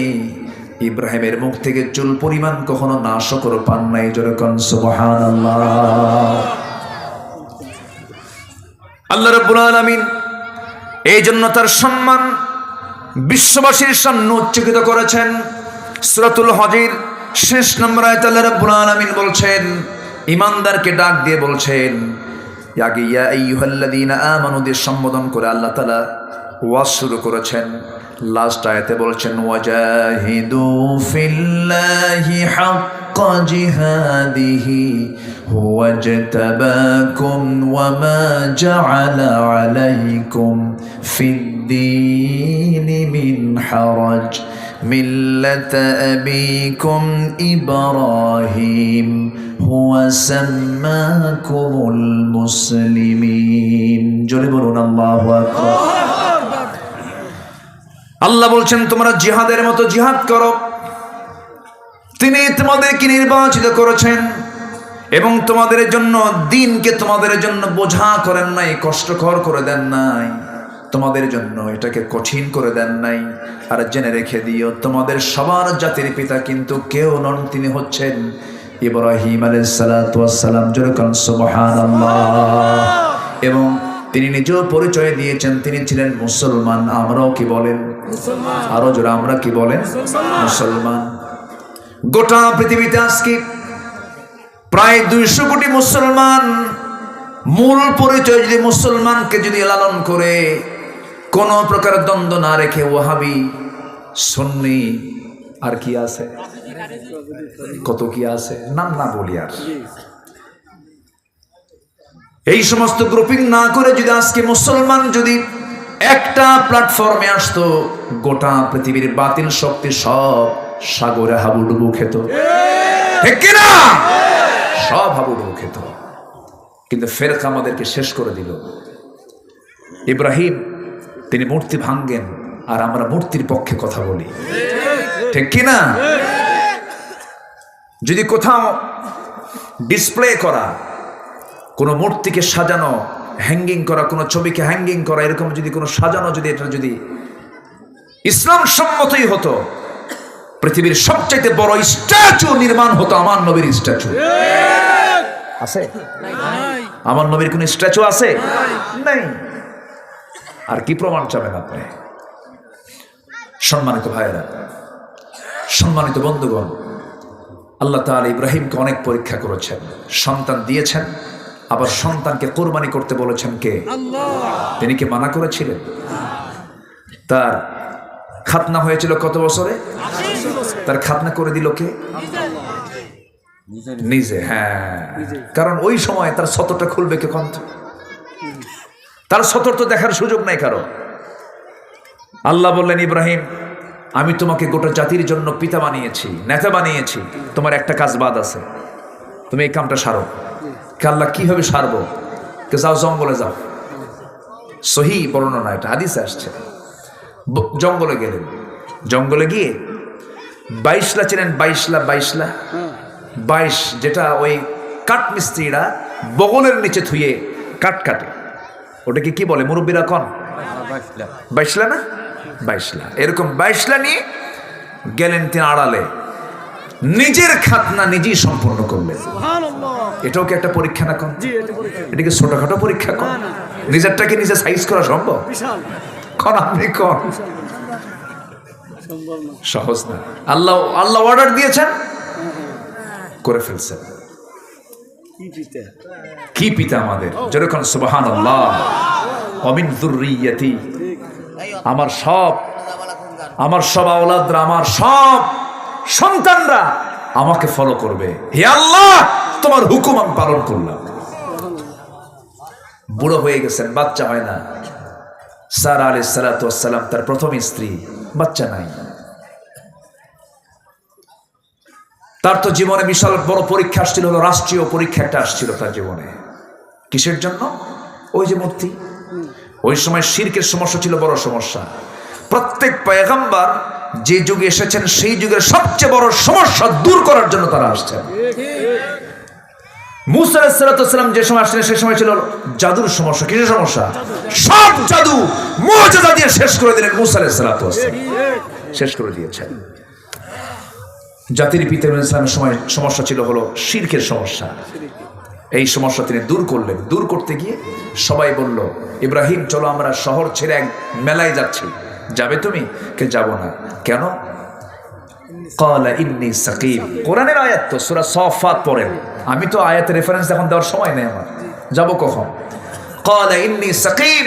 ইব্রাহিমের মুখ থেকে চুল পরিমাণ কখনো নাশকর পান নাই। যেরকম সুবহানাল্লাহ। আল্লাহ রাব্বুল আলামিন এই জন্য তার সম্মান বিশ্ববাসীর সামনে উচ্চকিত করেছেন। সূরাতুল হজের শেষ নম্বর আয়াতে আল্লাহ রাব্বুল আলামিন বলছেন, ঈমানদারকে ডাক দিয়ে বলছেন, ইয়া আইয়ুহাল্লাযীনা আমানু দিয়ে সম্বোধন করে আল্লাহ তাআলা ওয়াজ শুরু করেছেন। লাস্ট আয়াতে বলছেন, ওয়াজাহিদু ফিল্লাহি হাক্কা জিহাদিহি হুয়া জাতাবাকুম ওয়া মা জাআলা আলাইকুম ফিদ্দীনি মিন হারাজ মিল্লাতা আবিকুম ইব্রাহিম হুয়া সাম্মাকুমুল মুসলিমিন। জোরে বলুন আল্লাহু আকবার। আল্লাহ বলছেন, তোমরা জিহাদের মতো জিহাদ করো। তিনি তোমাদেরকে নির্বাচিত করেছেন এবং তোমাদের জন্য দ্বীনকে তোমাদের জন্য বোঝা করেন নাই, কষ্টকর করে দেন নাই, তোমাদের জন্য এটাকে কঠিন করে দেন নাই। আর জেনে রেখে দিও, তোমাদের সবার জাতির পিতা কিন্তু কেউ নন, তিনি হচ্ছেন ইব্রাহিম আলাইহিস সালাতু ওয়াস সালাম। যেরকম সুবহানাল্লাহ। এবং তিনি নিজেও পরিচয় দিয়েছেন, তিনি ছিলেন মুসলমান। আমরাও কি বলেন? আরো জোরে আমরা কি বলেন? মুসলমান। গোটা পৃথিবীতে আজকে প্রায় 200 কোটি মুসলমান। মূল পরিচয় যদি মুসলমানকে যদি লালন করে, কোন প্রকার দ্বন্দ্ব না রেখে, ওয়াহাবি, সুন্নি, আর কি আছে, কত কি আছে, নাম না বলি আর, এই সমস্ত গ্রুপিং না করে যদি আজকে মুসলমান যদি একটা প্ল্যাটফর্মে আসতো, গোটা পৃথিবীর বাতিল শক্তি সব সাগরে হাবুডুবু খেত। ঠিক কিনা? সব হাবুডুবু খেত। কিন্তু ফেরকা আমাদেরকে শেষ করে দিল। ইব্রাহিম তিনি মূর্তি ভাঙ্গেন, আর আমরা মূর্তির পক্ষে কথা বলি। ঠিক কিনা? যদি কোথাও ডিসপ্লে করা, কোনো মূর্তিকে সাজানো, হ্যাঙ্গিং করা, কোনো ছবিকে হ্যাঙ্গিং করা, এরকম যদি কোনো সাজানো, যদি এটা যদি ইসলাম সম্মতই হতো, পৃথিবীর সবচাইতে বড় স্ট্যাচু নির্মাণ হতো আমার নবীর স্ট্যাচু। আছে? আমার নবীর কোন স্ট্যাচু আছে? নাই। আর কি প্রমাণ চাবেন আপনি? সম্মানিত ভাইয়েরা, সম্মানিত বন্ধুগণ, আল্লাহ তাআলা ইব্রাহিমকে অনেক পরীক্ষা করেছেন, সন্তান দিয়েছেন, আবার সন্তানকে কোরবানি করতে বলেছেন কে? তিনি কি মানা করেছিলেন? তার খাতনা হয়েছিল কত বছরে? তার খাতনা করে দিল কে? নিজে। হ্যাঁ, কারণ ওই সময় তার সতরটা খুলবে কে? কন্ত তার সতর তো দেখার সুযোগ নাই কারো। আল্লাহ বললেন, ইব্রাহিম, আমি তোমাকে গোটা জাতির জন্য পিতা বানিয়েছি, নেতা বানিয়েছি, তোমার একটা কাজ বাদ আছে, তুমি এই কামটা সারো। আল্লাহ কিভাবে সারবো? যাও জঙ্গলে যাও। সহি বর্ণনা, এটা হাদিসে আসছে। জঙ্গলে গেলেন, জঙ্গলে গিয়ে 22লা চেনেন? 22 যেটা ওই কাঠ মিস্ত্রিরা বগলের নিচে থুয়ে কাঠ কাটে, ওটাকে কি বলে মুরব্বীরা? কন 22লা না? 22লা। এরকম 22লা নিয়ে গেলেন তিনি আড়ালে, নিজের খাতনা নিজেই সম্পূর্ণ করলেন। এটাও কি একটা পরীক্ষা না? কন এটাকে ছোটখাটো পরীক্ষা? কন নিজেরটাকে নিজে সাইজ করা সম্ভব? কন আপনি কন সহজ না। আল্লাহ অর্ডার দিয়েছেন, করে ফেলছেন। কি পিতা আমাদের! যেরকম সুবহানাল্লাহ, অমিন যুররিয়াতি, আমার সব আওলাদরা, আমার সব সন্তানরা আমাকে ফলো করবে। হে আল্লাহ, তোমার হুকুম আমি পালন করলাম। বুড়ো হয়ে গেছেন, বাচ্চা হয় না। সারা আলাইহিস সালাতু ওয়াস সালাম তার প্রথম স্ত্রী, বাচ্চা নাই, তার তো জীবনে বিশাল বড় পরীক্ষা আসছিল, হলো রাষ্ট্রীয় পরীক্ষা একটা আসছিল তার জীবনে। কিসের জন্য? ওই যে মূর্তি। ওই সময় শিরকের সমস্যা ছিল বড় সমস্যা। প্রত্যেক পয়গম্বর যে যুগে এসেছেন সেই যুগের সবচেয়ে বড় সমস্যা দূর করার জন্য তারা আসছেন। মুসা আলাইহিস সালাম যে সময় আসলেন সেই সময় ছিল জাদুর সমস্যা। কিসের সমস্যা? সব জাদু মুজিজা দিয়ে শেষ করে দিলেন মুসা আলাইহিস সালাম, শেষ করে দিয়েছেন। জাতির পিতা ইসলামের সময় সমস্যা ছিল হলো শিরকের সমস্যা। এই সমস্যা তিনি দূর করলেন। দূর করতে গিয়ে সবাই বলল, ইব্রাহিম চলো আমরা শহর ছেড়ে এক মেলায় যাচ্ছি, যাবে তুমি? কে যাব না। কেন? ক্বালা ইন্নী সাকিম। কোরআনের আয়াত তো, সূরা সাফাত পড়েন। আমি তো আয়াতের রেফারেন্স এখন দেওয়ার সময় নেই আমার, যাব কখন? ক্বালা ইন্নী সাকিম,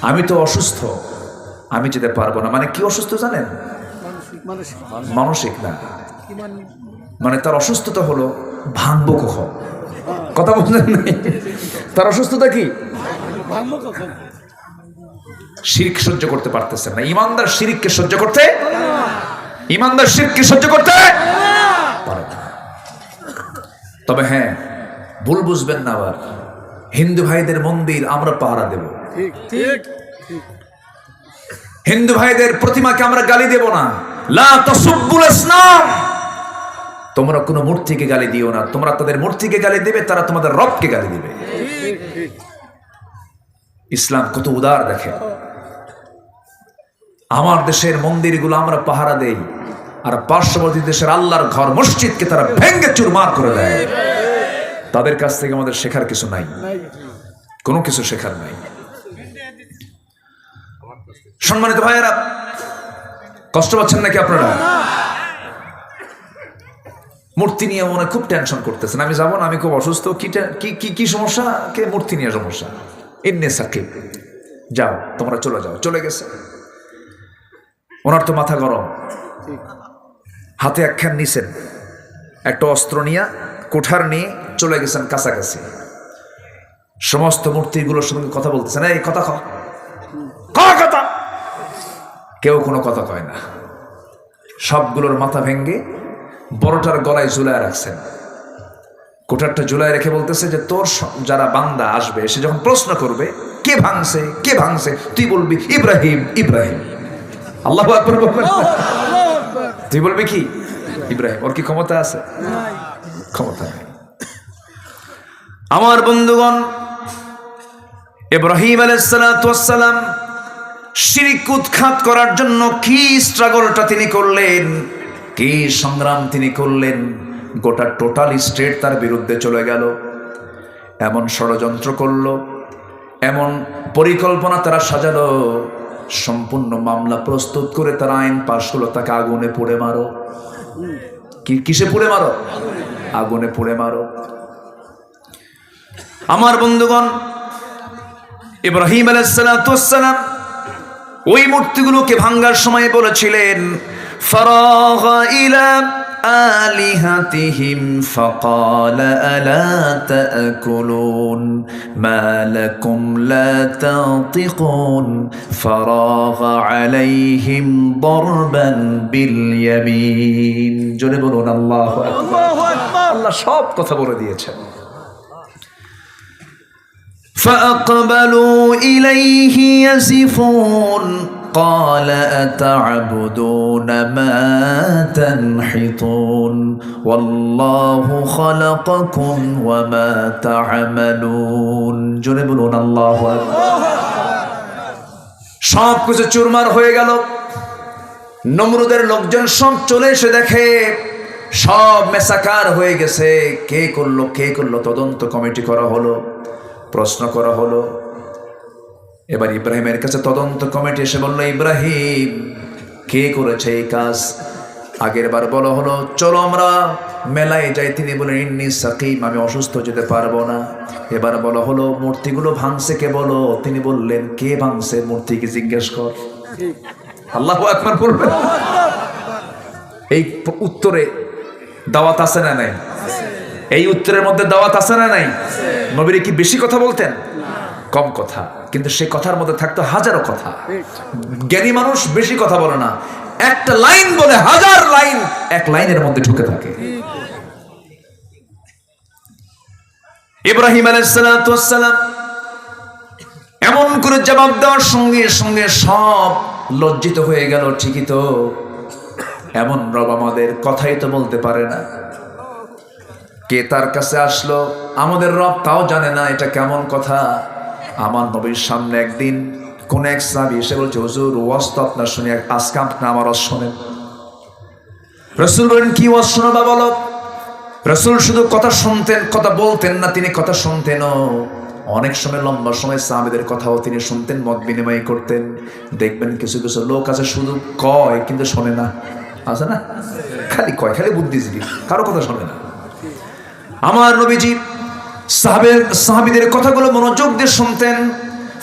আমি তো অসুস্থ, আমি যেতে পারবো না। মানে কি অসুস্থ জানেন? মানসিক না, মানে তার অসুস্থতা হলো ভাঙবো কখন। কথা বললেন নাই? তার অসুস্থতা কি? শিরক সহ্য করতে পারতেছেন না। ইমানদার শিরককে সহ্য করতে, ইমানদার শিরককে সহ্য করতে পারে না। তবে হ্যাঁ, ভুল বুঝবেন না আবার, হিন্দু ভাইদের মন্দির আমরা পাহারা দেব, হিন্দু ভাইদের প্রতিমাকে আমরা গালি দেব না। লা তাসুব্বুল আসনাম, তোমরা কোনো মূর্তিকে গালি দিও না। তোমরা তাদের মূর্তিকে গালি দেবে, তারা তোমাদের রবকে গালি দিবে। ইসলাম কত উদার দেখে। আমার দেশের মন্দিরগুলো আমরা পাহারা দেই, আর পার্শ্ববর্তী দেশের আল্লাহর ঘর মসজিদকে তারা ভেঙ্গে চুরমার করে দেয়। তাদের কাছ থেকে আমাদের শেখার কিছু নাই, কোনো কিছু শেখার নাই। সম্মানিত ভাইয়েরা, কষ্ট পাচ্ছেন নাকি আপনারা? মূর্তি নিয়ে মনে খুব টেনশন করতেছেন, আমি যাবো না, আমি খুব অসুস্থ। কি সমস্যা? কে? মূর্তি নিয়ে সমস্যা। ইন্নী সাকিব, যাও তোমরা চলে যাও। চলে গেছে। ওনার তো মাথা গরম, হাতে একখান নিছেন, একটা অস্ত্র নিয়ে, কুঠার নিয়ে চলে গেছেন কাছাকাছি। সমস্ত মূর্তিগুলোর সঙ্গে কথা বলতেছেন, এই কথা কথা। কেউ কোনো কথা কয় না। সবগুলোর মাথা ভেঙ্গে বড়টার গলায় ঝুলায় রাখছেন। কোঠারটা ঝুলায় রেখে বলতেছে যে তোর যারা বান্দা আসবে, সে যখন প্রশ্ন করবে কে ভাঙছে কে ভাঙছে, তুই বলবি ইব্রাহিম ইব্রাহিম। আল্লাহু আকবার বলবেন। তুই বলবি কি? ইব্রাহিম। ওর কি ক্ষমতা আছে? ক্ষমতা নেই। আমার বন্ধুগণ, ইব্রাহিম আলাইহিস সালাতু ওয়াস সালাম শিরক উৎখাত করার জন্য কি স্ট্রাগলটা তিনি করলেন, কি সংগ্রাম তিনি করলেন। গোটা টোটাল স্টেট তার বিরুদ্ধে চলে গেল। এমন ষড়যন্ত্র করলো, এমন পরিকল্পনা তারা সাজালো, সম্পূর্ণ মামলা প্রস্তুত করে তারা আইন পাশ হলো, তাকে আগুনে পুড়ে মারো। কিসে পুড়ে মারো? আগুনে পুড়ে মারো। আমার বন্ধুগণ, ইব্রাহিম আলাইহিস সালাতু ওয়াস সালাম ওই মূর্তিগুলোকে ভাঙার সময় বলেছিলেন, ফারাগা ইলা আলিহাতিহিম ফাকালা আলা তাকুলুন মা লাকুম লা তাতিকুন ফারাগা আলাইহিম দারবান বিল ইয়ামিন। জোরে বলুন আল্লাহু আকবার। আল্লাহ সব কথা বলে দিয়েছেন। فأقبلوا إليه يزفون قال أتعبدون ما تنحتون والله خلقكم وما تعملون। জোরে বলুন আল্লাহু আকবার। সব কিছু চুরমার হয়ে গেল। নমরুদের লোকজন সব চলে এসে দেখে সব মেসাকার হয়ে গেছে। কে করলো তদন্ত কমিটি করা হলো, প্রশ্ন করা হলো। এবার ইব্রাহিমের কাছে তদন্ত কমিটি এসে বলল, ইব্রাহিম কে করেছে এই কাজ? আগের বার বলা হলো চলো আমরা মেলায় যাই, তিনি বলেন ইন্নী সাকিম, আমি অসুস্থ, যেতে পারবো না। এবার বলা হলো মূর্তিগুলো ভাঙছে কে বলো, তিনি বললেন কে ভাঙছে মূর্তিকে জিজ্ঞেস কর। আল্লাহু আকবার বলবেন। এই উত্তরে দাওয়াত আছে না নাই? এই উত্তরের মধ্যে দাওয়াত আছে না নাই? নবীর কি বেশি কথা বলতেন? কম কথা, কিন্তু সেই কথার মধ্যে থাকতো হাজারো কথা। জ্ঞানী মানুষ বেশি কথা বলে না, একটা লাইন বলে হাজার লাইন এক লাইনের মধ্যে ঢুকে থাকে। ইব্রাহিম আলাইহিস সালাতু ওয়াস সালাম এমন করে জবাব দেওয়ার সঙ্গে সঙ্গে সব লজ্জিত হয়ে গেল। ঠিকই তো, এমন রব আমাদের, কথাই তো বলতে পারে না। কে তার কাছে আসলো আমাদের রব তাও জানে না, এটা কেমন কথা। আমার নবীর সামনে একদিন কোন এক সাহাবী এসে বলছে, হুজুর ওয়াজ তো আপনার শুনি, আজকে আপনি আমার ওয়াজ শোনেন। রাসূল বলেন, কি ওয়াজ শোনাবা বলো। রাসূল শুধু কথা শুনতেন, কথা বলতেন না, তিনি কথা শুনতেনও। অনেক সময় লম্বা সময় সাহাবীদের কথাও তিনি শুনতেন, মত বিনিময় করতেন। দেখবেন কিছু কিছু লোক আছে শুধু কয় কিন্তু শোনে না, আছে না? খালি কয়, খালি বুদ্ধিজীবী, কারো কথা শোনে না। আমার নবীজি সাহাবীদের কথাগুলো মনোযোগ দিয়ে শুনতেন,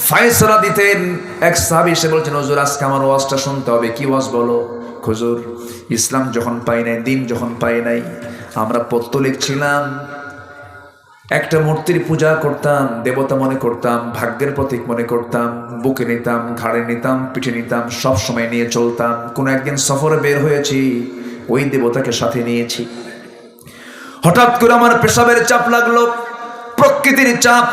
ফায়সালা দিতেন। এক সাহাবী এসে বলছেন, হুজুর আজকে আমার ওয়াজটা শুনতে হবে। কি ওয়াজ বলো। হুজুর ইসলাম যখন পাই নাই, দিন যখন পাই নাই, আমরা পত্তলিক ছিলাম, একটা মূর্তির পূজা করতাম, দেবতা মনে করতাম, ভাগ্যের প্রতীক মনে করতাম, বুকে নিতাম, ঘাড়ে নিতাম, পিঠে নিতাম, সব সময় নিয়ে চলতাম। কোন একদিন সফরে বের হয়েছি, ওই দেবতাকে সাথে নিয়েছি। হঠাৎ করে আমার পেশাবের চাপ লাগলো, প্রকৃতির চাপ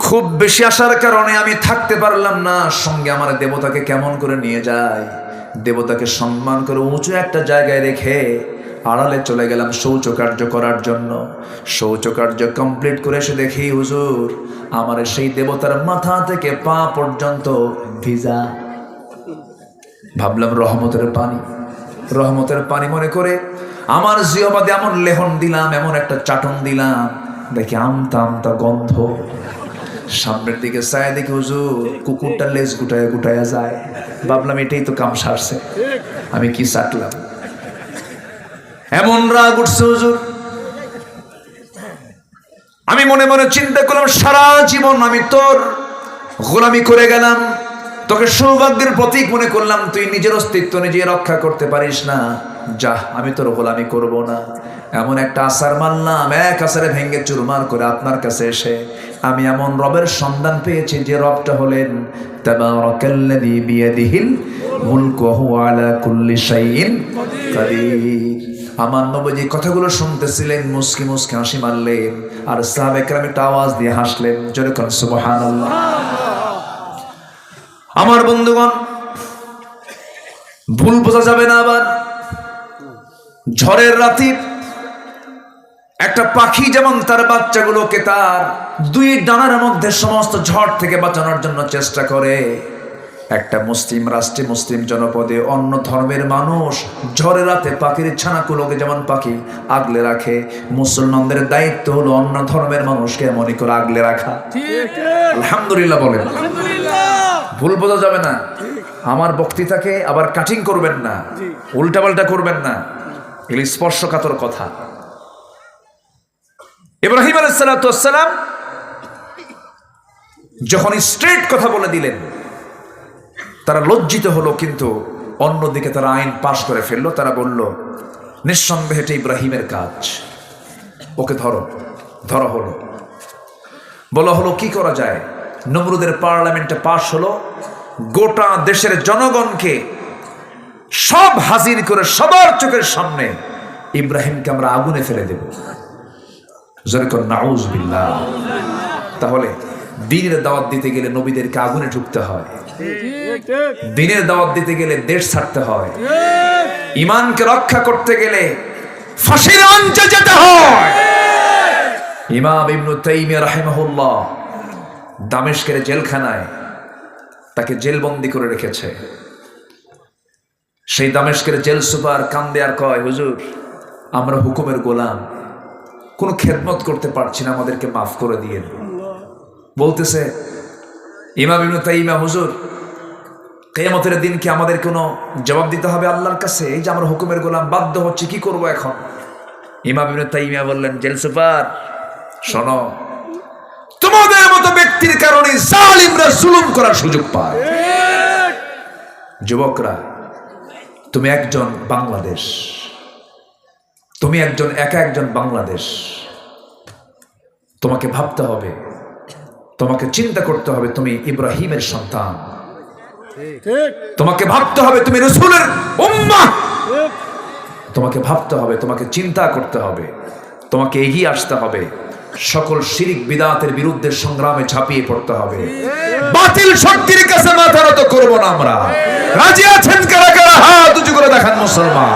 খুব বেশি আসার কারণে আমি থাকতে পারলাম না। সঙ্গে আমার দেবতাকে কেমন করে নিয়ে যায়, দেবতাকে সম্মান করে উঁচু একটা জায়গায় রেখে আড়ালে চলে গেলাম শৌচকার্য করার জন্য। শৌচকার্য কমপ্লিট করে এসে দেখি হুজুর আমার সেই দেবতার মাথা থেকে পা পর্যন্ত ভিজা। ভাবলাম রহমতের পানি, রহমতের পানি মনে করে আমার জিহ্বাতে এমন লেহন দিলাম, এমন একটা চাটন দিলাম, দেখি আমতা আমতা গন্ধ। সামনের দিকে চায় দেখি হুজুর কুকুরটা লেজ গুটায় গুটায়া যায়। ভাবলাম এটাই তো কাম সারছে, আমি কি চাটলাম। এমন রাগ উঠছে হুজুর, আমি মনে মনে চিন্তা করলাম সারা জীবন আমি তোর গোলামি করে গেলাম, তোকে সৌভাগ্যের প্রতীক মনে করলাম, তুই নিজের অস্তিত্ব নিজে রক্ষা করতে পারিস না, যা আমি তোর গোলামি করব না। এমন একটা আসার মানলাম, এক আসারে ভেঙ্গে চুরমার করে আপনার কাছে এসে আমি এমন রবের সন্ধান পেয়েছি যে রবটা হলেন তাবারাকাল্লাযী বিয়াদিহিল মুলকু ওয়া হুয়া আলা কুল্লি শাইইন কাদির। আমার নবীজি কথাগুলো শুনতেছিলেন, মুস্কি মুস্কি হাসি মারলেন, আর সাহাবায়ে কেরাম একটা আওয়াজ দিয়ে হাসলেন, জোরে কোন সুবহানাল্লাহ। আমার বন্ধুগণ, ভুল বোঝা যাবে না। আবার ঝড়ের রাতে একটা পাখি যেমন তার বাচ্চাগুলোকে তার দুই ডানার মধ্যে সমস্ত ঝড় থেকে বাঁচানোর জন্য চেষ্টা করে, একটা মুসলিম রাষ্ট্রে, মুসলিম জনপদে অন্য ধর্মের মানুষ ঝড়ের রাতে পাখির ছানাগুলোকে যেমন পাখি আগলে রাখে, মুসলমানদের দায়িত্ব হলো অন্য ধর্মের মানুষকে এমনই করে আগলে রাখা। আলহামদুলিল্লাহ বলেন। ভুল বোঝা যাবে না। আমার বক্তৃতাকে আবার কাটিং করবেন না, উল্টাপাল্টা করবেন না, এগুলি স্পর্শকাতর কথা। ইব্রাহিম আলাইহিস সালাতু ওয়াস সালাম যখন স্ট্রেট কথা বলে দিলেন, তারা লজ্জিত হলো, কিন্তু অন্যদিকে তারা আইন পাশ করে ফেললো। তারা বলল, নিঃসন্দেহে এটা ইব্রাহিমের কাজ, ওকে ধরো। ধরা হলো, বলা হলো কি করা যায়। নমরুদের পার্লামেন্টে পাশ হলো, গোটা দেশের জনগণকে সব হাজির করে সবার চোখের সামনে ইব্রাহিমকে আমরা আগুনে ফেলে দেব। যেরকম নাউজুবিল্লাহ। তাহলে দিনের দাওয়াত দিতে গেলে নবীদেরকে আগুনে ঢুকতে হয়, দিনের দাওয়াত দিতে গেলে দেশ ছাড়তে হয়, ঈমানকে রক্ষা করতে গেলে ফাঁসির মঞ্চে যেতে হয়। ইমাম ইবনে তাইমিয়া রাহিমাহুল্লাহ দামেস্কের জেলখানায় তাকে জেলবন্দি করে রেখেছে। সেই দামেস্কের জেল সুপার কান্দে আর কয়, হুজুর আমরা হুকুমের গোলাম, কোনো খেদমত করতে পারছি না, আমাদেরকে মাফ করে দিয়ে। বলতেছে ইমাম ইবনে তাইমিয়া, হুজুর কিয়ামতের দিন কি আমাদের কোনো জবাব দিতে হবে আল্লাহর কাছে? এই যে আমরা হুকুমের গোলাম, বাধ্য হচ্ছে, কি করব এখন? ইমাম ইবনে তাইমিয়া বললেন, জেল সুপার শোনো, তোমাদের মতো ব্যক্তির কারণে জালিমরা জুলুম করার সুযোগ পায়। যুবকরা, তুমি একজন বাংলাদেশ, তুমি একজন একা একজন বাংলাদেশ। তোমাকে ভাবতে হবে, তোমাকে চিন্তা করতে হবে, তুমি ইব্রাহিমের সন্তান, তোমাকে ভাবতে হবে তুমি রাসূলের উম্মাহ। তোমাকে ভাবতে হবে, তোমাকে চিন্তা করতে হবে, তোমাকে এগিয়ে আসতে হবে, সকল শিরিক বিদআতের বিরুদ্ধে সংগ্রামে ঝাঁপিয়ে পড়তে হবে। বাতিল শক্তির কাছে মাথা নত করব না আমরা। রাজি আছেন কারা কারা? হাত উঁচু করে দেখান মুসলমান।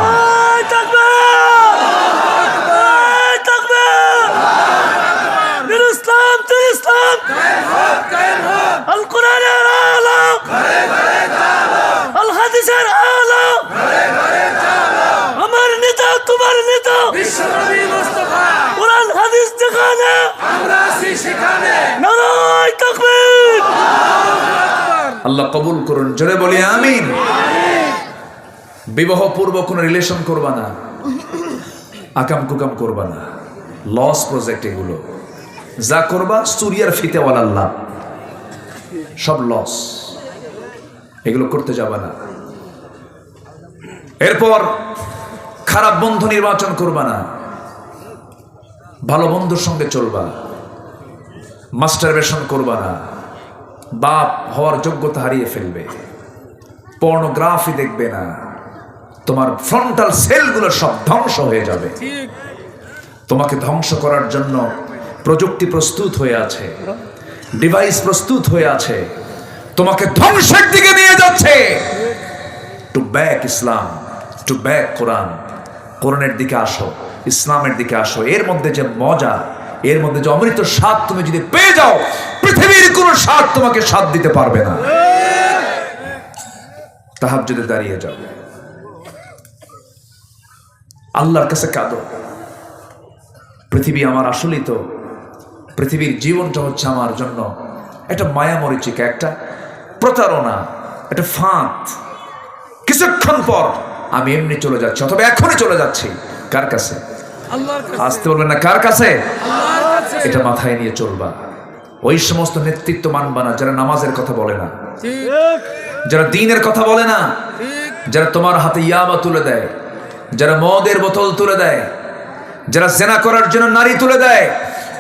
আমার নেতা তোমার নেতা বিশ্বনবী মুস্তাফা, কুরআন হাদিস যেখানে আমরা আছি সেখানে নারায়ে তাকবীর। আল্লাহ কবুল করুন, জোরে বলি আমিন। বিবাহ পূর্ব কোনো রিলেশন করবা না, আকাম কুকাম করবা না, লস প্রজেক্ট এগুলো যা করবা সুরিয়ার ফিতেওয়ালা লাভ, সব লস, এগুলো করতে যাবা না। এরপর খারাপ বন্ধু নির্বাচন করবা না, ভালো বন্ধুর সঙ্গে চলবা। মাস্টারবেশন করবা না, বাপ হওয়ার যোগ্যতা হারিয়ে ফেলবে। পর্নোগ্রাফি দেখবে না, তোমার ফ্রন্টাল সেলগুলো সব ধ্বংস হয়ে যাবে। তোমাকে ধ্বংস করার জন্য প্রযুক্তি প্রস্তুত হয়ে আছে, ডিভাইস প্রস্তুত হয়ে আছে, তোমাকে ধ্বংসের দিকে নিয়ে যাচ্ছে। To back Islam, to back Quran. কোরআনের দিকে আসো, ইসলামের দিকে আসো। এর মধ্যে যে মজা, এর মধ্যে যে অমৃত স্বাদ তুমি যদি পেয়ে যাও, পৃথিবীর কোনো স্বাদ তোমাকে স্বাদ দিতে পারবে না। তাহাজ্জুদে দাঁড়িয়ে যাও, আল্লাহর কাছে কাঁদো। পৃথিবী আমার আসলেই তো, পৃথিবীর জীবনটা হচ্ছে আমার জন্য একটা মায়া মরিচিকা, একটা প্রতারণা, একটা ফাঁদ। কিছুক্ষণ পর আমি এমনি চলে যাচ্ছি, অথবা এখনই চলে যাচ্ছি। কার কাছে? আল্লাহর কাছে। আসতে বলবেন না, কার কাছে? আল্লাহর কাছে। এটা মাথায় নিয়ে চলবা। ওই সমস্ত নেতৃত্ব মানবা না যারা নামাজের কথা বলে না, ঠিক যারা দ্বীনের কথা বলে না, ঠিক যারা তোমার হাতে ইয়াবা তুলে দেয়, যারা মদের বোতল তুলে দেয়, যারা জেনা করার জন্য নারী তুলে দেয়,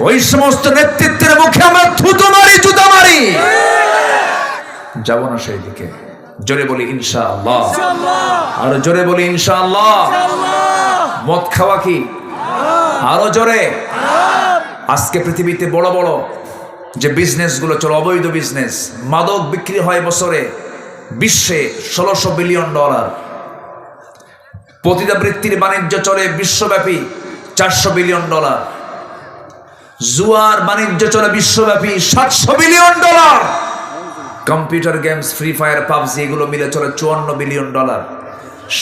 ওই সমস্ত নেতৃত্বের মুখে আমরা থুতু মারি, জুতা মারি। যাব না সেই দিকে। জোরে বলি ইনশাআল্লাহ। আরো জোরে বলি ইনশাআল্লাহ। মদ খাওয়া কি? আরো জোরে। আজকে পৃথিবীতে বড় বড় যে বিজনেসগুলো চলে, অবৈধ বিজনেস, মাদক বিক্রি হয় বছরে বিশ্বে $1600 বিলিয়ন। পতিতাবৃত্তির বাণিজ্য চলে বিশ্বব্যাপী $400 বিলিয়ন। জুয়ার বাণিজ্য চলে বিশ্বব্যাপী $700 billion. Computer games, free fire, PUBG, এগুলো মিলে চলে $54 বিলিয়ন।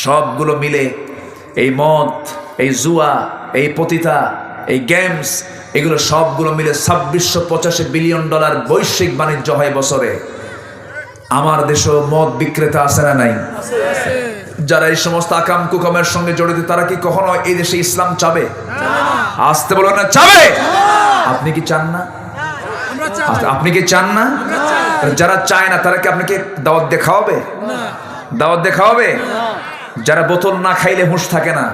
সবগুলো মিলে এই মদ, এই জুয়া, এই পতিতা, এই গেমস, এগুলো সবগুলো মিলে $2685 বিলিয়ন বৈশ্বিক বাণিজ্য হয় বছরে। আমার দেশে মদ বিক্রেতা আছে না নাই? যারা এই সমস্ত আকাম কুকামের সঙ্গে জড়িত, তারা কি কখনো এই দেশে ইসলাম চাবে? আসতে বলো না, চাবে? আপনি কি চান না? আপনি কি চান না? যারা চায় না তারা কি আপনাকে দাওয়াত দিয়ে খাওয়াবে? দাওয়াত দিয়ে খাওয়াবে? যারা বোতল না খাইলে হুঁশ থাকে না,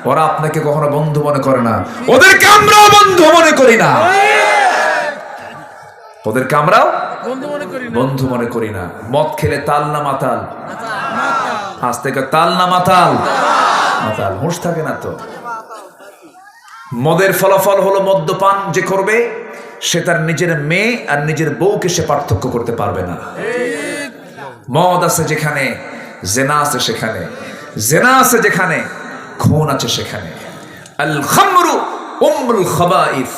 ওরা আপনাকে কখনো বন্ধু মনে করে না। ওদেরকে আমরাও বন্ধু মনে করি না, ওদেরকে আমরাও বন্ধু মনে করি না। মদ খেলে তাল না মাতাল? আজ থেকে তাল না মাতাল? মাতাল। হুঁশ থাকে না তো। মদের ফলাফল হলো মদ্যপান যে করবে, সে তার নিজের মেয়ে আর নিজের বউকে সে পার্থক্য করতে পারবে না। মদ আছে যেখানে, জেনা আছে সেখানে, জেনা আছে যেখানে, খুন আছে সেখানে। আল খামরু উম্মুল খাবাইস।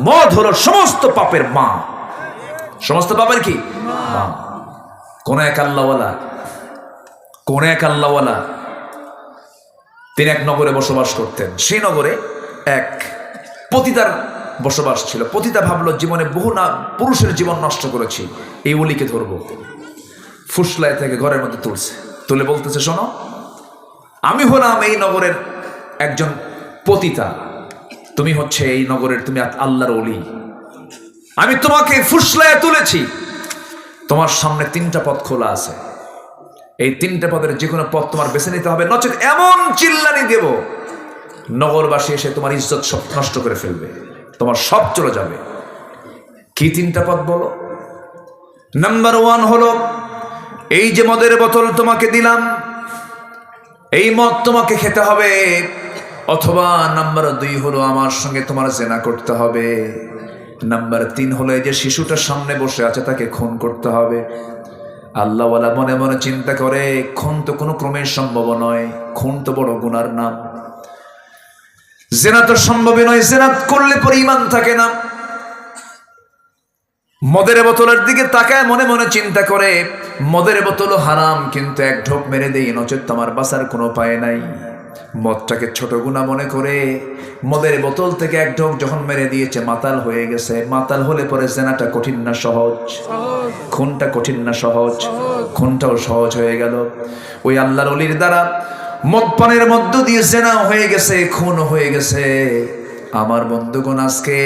মদ হলো সমস্ত পাপের মা। সমস্ত পাপের কি মা। কোন এক আল্লাহওয়ালা তিনি এক নগরে বসবাস করতেন। সেই নগরে এক পতিতার বসবাস ছিল। পতিতা ভাবলো জীবনে বহু না পুরুষের জীবন নষ্ট করেছি, এই ওলিকে ধরবো। ফুসলায় থেকে ঘরের মধ্যে তুলে বলতেছে, শোনো, আমি হলাম এই নগরের একজন পতিতা, তুমি হচ্ছে এই নগরের, তুমি আল্লাহর ওলি। আমি তোমাকে ফুসলায় তুলেছি, তোমার সামনে 3টা পথ খোলা আছে। এই 3টে পদের যে কোনো পথ তোমার বেছে নিতে হবে, নচেত এমন চিল্লানি দেব নগরবাসী এসে তোমার ইজ্জত সব নষ্ট করে ফেলবে, তোমার সব চলে যাবে। কি 3টা পথ বলো? নাম্বার 1 হলো এই যে মদের বোতল তোমাকে দিলাম, এই মদ তোমাকে খেতে হবে, অথবা নাম্বার 2 হলো আমার সঙ্গে তোমার জেনা করতে হবে, নাম্বার 3 হলো এই যে শিশুটার সামনে বসে আছে তাকে খুন করতে হবে। আল্লাহওয়ালা মনে মনে চিন্তা করে, খুন তো কোনো ক্রমে সম্ভব নয়, খুন তো বড় গুনার নাম, জেনা তো সম্ভবই নয়, জেনা করলে পরে ঈমান থাকে না। মদের বোতলের দিকে তাকায় মনে মনে চিন্তা করে, মদের বোতলও হারাম, কিন্তু এক ঢোক মেরে দেই, নচেত আমার বাঁচার কোনো উপায় নাই। মদটাকে ছোট গুনাহ মনে করে মদের বোতল থেকে এক ঢোক যখন মেরে দিয়েছে, মাতাল হয়ে গেছে। মাতাল হলে পরে জেনাটা কঠিন না সহজ? খুনটা কঠিন না সহজ? খুনটাও সহজ হয়ে গেল। ওই আল্লাহর ওলির দ্বারা মদপানের মধ্য দিয়ে জেনা হয়ে গেছে, খুন হয়ে গেছে। আমার বন্ধুগণ, আজকে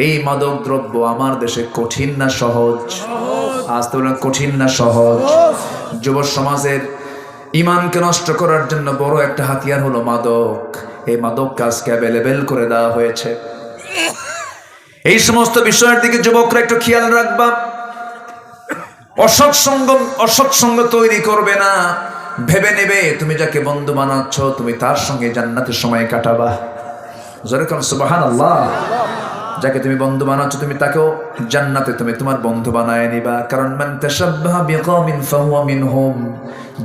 এই মাদক দ্রব্য আমার দেশে কঠিন না সহজ? আজকে বলেন কঠিন না সহজ? যুব সমাজের ইমানকে নষ্ট করার জন্য বড় একটা হাতিয়ার হলো মাদক। এই মাদক আজকে অ্যাভেলেবেল করে দেওয়া হয়েছে। এই সমস্ত বিষয়ের দিকে যুবকরা একটু খেয়াল রাখবা। অসৎসঙ্গ তৈরি করবে না। ভেবে নেবে তুমি যাকে বন্ধু বানাচ্ছ তুমি তার সঙ্গে জান্নাতের সময় কাটাবা। যেরকম সুবহানাল্লাহ, যাকে তুমি বন্ধু বানাচ্ছ তুমি তাকেও জান্নাতে তুমি তোমার বন্ধু বানায় নিবা। কারণ মান তাশাব্বাহা বিকওমিন ফাহুয়া মিনহুম,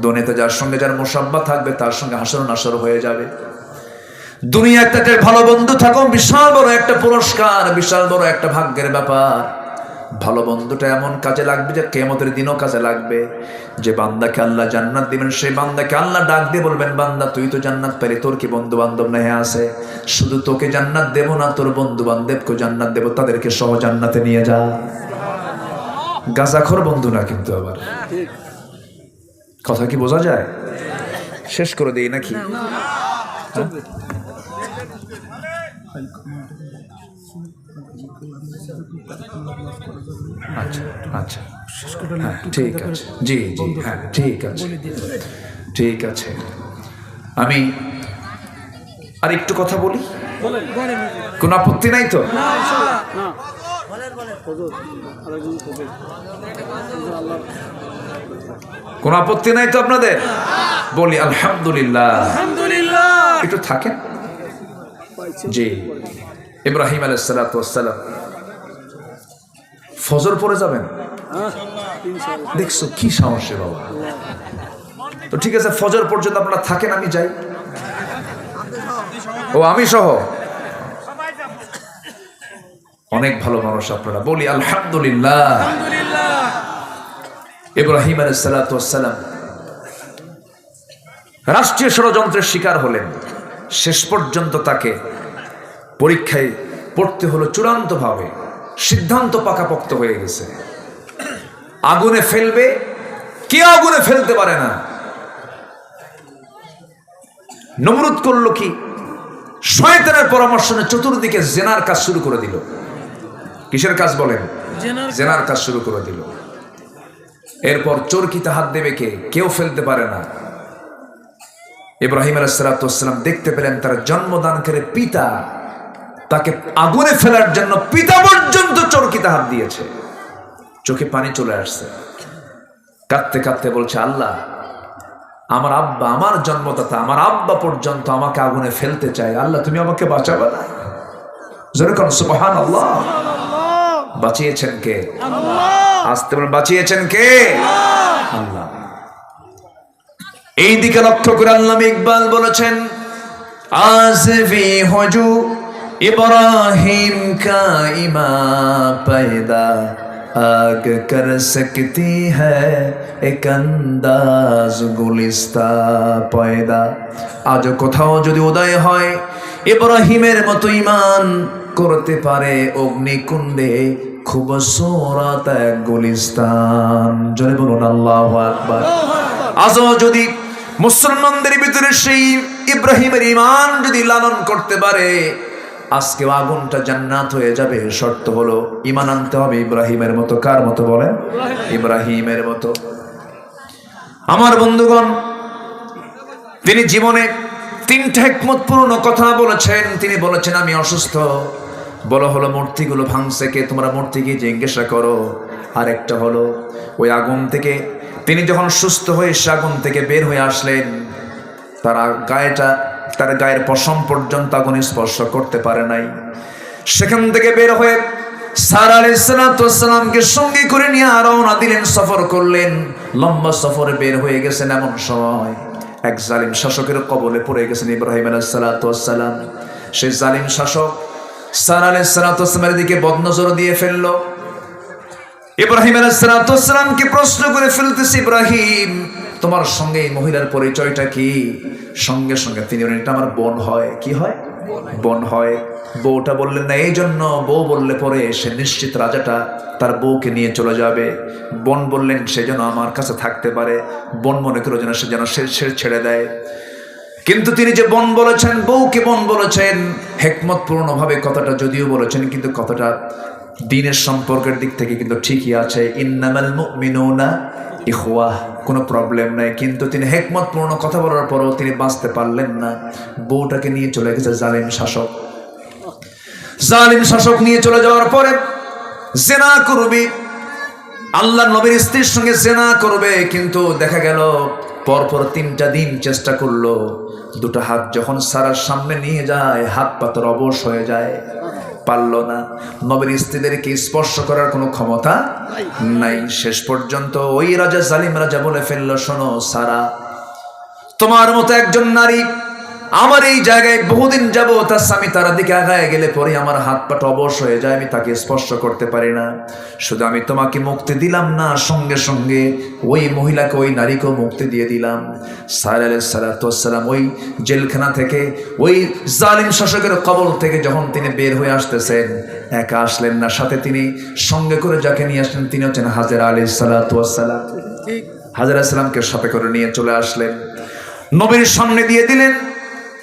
দুনিয়াতে যার সঙ্গে যার মুশাব্বা থাকবে তার সঙ্গে হাসর নাসর হয়ে যাবে। দুনিয়াতে একটা ভালো বন্ধু থাকো বিশাল বড় একটা পুরস্কার, বিশাল বড় একটা ভাগ্যের ব্যাপার। ভালো বন্ধুটা এমন কাজে লাগবে যে কিয়ামতের দিনও কাজে লাগবে। যে বান্দাকে আল্লাহ জান্নাত দিবেন সেই বান্দাকে আল্লাহ ডাক দিয়ে বলবেন, বান্দা তুই তো জান্নাত পেলি, তোর কি বন্ধু বান্ধব নাই আছে? শুধু তোকে জান্নাত দেব না, তোর বন্ধু বান্ধবকে জান্নাত দেব, তাদেরকে সহ জান্নাতে নিয়ে যা। গাঁজাখোর বন্ধু না কিন্তু। আবার কথা কি বোঝা যায়? শেষ করে দিই নাকি? আচ্ছা আচ্ছা, হ্যাঁ ঠিক আছে, জি জি, হ্যাঁ ঠিক আছে, ঠিক আছে। আমি আর একটু কথা বলি, কোন আপত্তি নাই তো? কোন আপত্তি নাই তো আপনাদের? বলি আলহামদুলিল্লাহ। একটু থাকেন। জি, ইব্রাহিম আলাইহিস সালাতু ওয়াস সালাম ফজর পড়ে যাবেন? দেখছো কি সাহসে বাবা। তো ঠিক আছে, ফজর পর্যন্ত আপনারা থাকেন, আমি যাই। ও আমি সহ অনেক ভালো মানুষ আপনারা। বলি আলহামদুলিল্লাহ। ইব্রাহিম আলাইহিস সালাতু ওয়াস সালাম রাষ্ট্রীয় ষড়যন্ত্রের শিকার হলেন। শেষ পর্যন্ত তাকে পরীক্ষায় পড়তে হলো চূড়ান্তভাবে। সিদ্ধান্ত পাকাপোক্ত হয়ে গেছে, আগুনে ফেলবে। কে আগুনে ফেলতে পারে না? নমরুদ করলো কি? শয়তানের পরামর্শ নিয়ে চতুর্দিকে জেনার কাজ শুরু করে দিল। কিসের কাজ বলেন? জেনার কাজ শুরু করে দিল। এরপর চরকিতে হাত দেবে কে? কেউ ফেলতে পারে না। ইব্রাহিম আলাইহিস সালাতু ওয়াস সালাম দেখতে পেলেন তার জন্মদানকারী পিতা তাকে আগুনে ফেলার জন্য পিতা পর্যন্ত চরকিতে হাত দিয়েছে। চোখে পানি চলে আসছে, কাঁদতে কাঁদতে বলছে, আল্লাহ আমার আব্বা, আমার জন্মদাতা, আমার আব্বা পর্যন্ত আমাকে আগুনে ফেলতে চায়, আল্লাহ তুমি আমাকে বাঁচাবে না? যেরকম সুবহানাল্লাহ। বাঁচিয়েছেন কে? আসতে বলেন, বাঁচিয়েছেন কে? আল্লাহ। এই দিকে লক্ষ্য করে আল্লামা ইকবাল বলেছেন, আজভি হজু इब्राहिम का ईमान पैदा आग कर सकती है एक अंदाज गुलिस्ता पैदा। आज কোথাও যদি উদয় হয় ইব্রাহিমের মতো ঈমান করতে পারে অগ্নিকুণ্ডে খুবসুরত এক গুলিস্তান। জোরে বলুন আল্লাহু আকবার। আজও যদি মুসলমানদের ভিতরে সেই ইব্রাহিমের ঈমান যদি লালন করতে পারে, আজকে আগুনটা জান্নাত হয়ে যাবে। শর্ত হলো ঈমান আনতে হবে ইব্রাহিমের মতো। কার মতো বলেন? ইব্রাহিমের মতো। আমার বন্ধুগণ, তিনি জীবনে 3টা হিকমতপূর্ণ কথা বলেছেন। তিনি বলেছেন, আমি অসুস্থ, বলা হলো মূর্তিগুলো ভাঙছে কে? তোমরা মূর্তিকে জিজ্ঞাসা করো। আরেকটা হলো ওই আগুন থেকে তিনি যখন সুস্থ হয়ে সে আগুন থেকে বের হয়ে আসলেন, তার গায়ের পশম পর্যন্ত আগুন স্পর্শ করতে পারে নাই। সেখান থেকে বের হয়ে সারা আলাইহিস সালামকে সঙ্গে করে নিয়ে রওনা দিলেন, সফর করলেন। লম্বা সফরে বের হয়ে গেছেন, এমন সময় এক জালিম শাসকের কবলে পড়ে গেছেন ইব্রাহিম আলাইহিস সালাম। সেই জালিম শাসক সারা আলাইহিস সালামের দিকে বদনজর দিয়ে ফেলল। ইব্রাহিম আলাইহিস সালামকে প্রশ্ন করে ফেলতেছে, ইব্রাহিম তোমার সঙ্গে এই মহিলার পরিচয়টা কি? সঙ্গে সঙ্গে তিনি বলেন, এটা আমার বোন হয়। কি হয়? বোন হয়। বউটা বললেন না, এই জন্য বউ বললে পরে সে নিশ্চিত রাজাটা তার বউকে নিয়ে চলে যাবে। বোন বললেন সে যেন আমার কাছে থাকতে পারে, বোন মনে করে যেন সে ছেড়ে দেয়। কিন্তু তিনি যে বোন বলেছেন, বউকে বোন বলেছেন, হিকমতপূর্ণভাবে কথাটা যদিও বলেছেন, কিন্তু কথাটা দ্বীনের সম্পর্কের দিক থেকে কিন্তু ঠিকই আছে। ইন্নামাল মুমিনুনা ইখওয়া, কোনো প্রবলেম নাই। কিন্তু তিনি হিকমতপূর্ণ কথা বলার পরও তিনি বাঁচতে পারলেন না। বউটাকে নিয়ে চলে গেছে জালিম শাসক। জালিম শাসক নিয়ে চলে যাওয়ার পরে জিনা করবে, আল্লাহর নবীর স্ত্রীর সঙ্গে জিনা করবে। কিন্তু দেখা গেল পরপর 3টা দিন চেষ্টা করলো। 2টা হাত যখন সারার সামনে নিয়ে যায়, হাত পাতার অবশ হয়ে যায়, পারল না। নবীর স্ত্রীদেরকে স্পর্শ করার কোনো ক্ষমতা নাই। শেষ পর্যন্ত ওই রাজা, জালিম রাজা বলে ফেললো, শোনো সারা, তোমার মতো একজন নারী আমার এই জায়গায় বহুদিন যাবো, তার স্বামী তার দিকে আগায় গেলে পরে আমার হাত পাটা অবশ হয়ে যায়, আমি তাকে স্পর্শ করতে পারি না। শুধু আমি তোমাকে মুক্তি দিলাম না, সঙ্গে সঙ্গে ওই মহিলাকে, ওই নারীকেও মুক্তি দিয়ে দিলাম। সারা আলাইহিস সালাম ওই জেলখানা থেকে, ওই জালিম শাসকের কবল থেকে যখন তিনি বের হয়ে আসতেছেন, একা আসলেন না, সাথে তিনি সঙ্গে করে যাকে নিয়ে আসলেন তিনি হচ্ছেন হাজেরা আলাইহিস সালাম। হাজেরা সালামকে সাথে করে নিয়ে চলে আসলেন, নবীর সামনে দিয়ে দিলেন,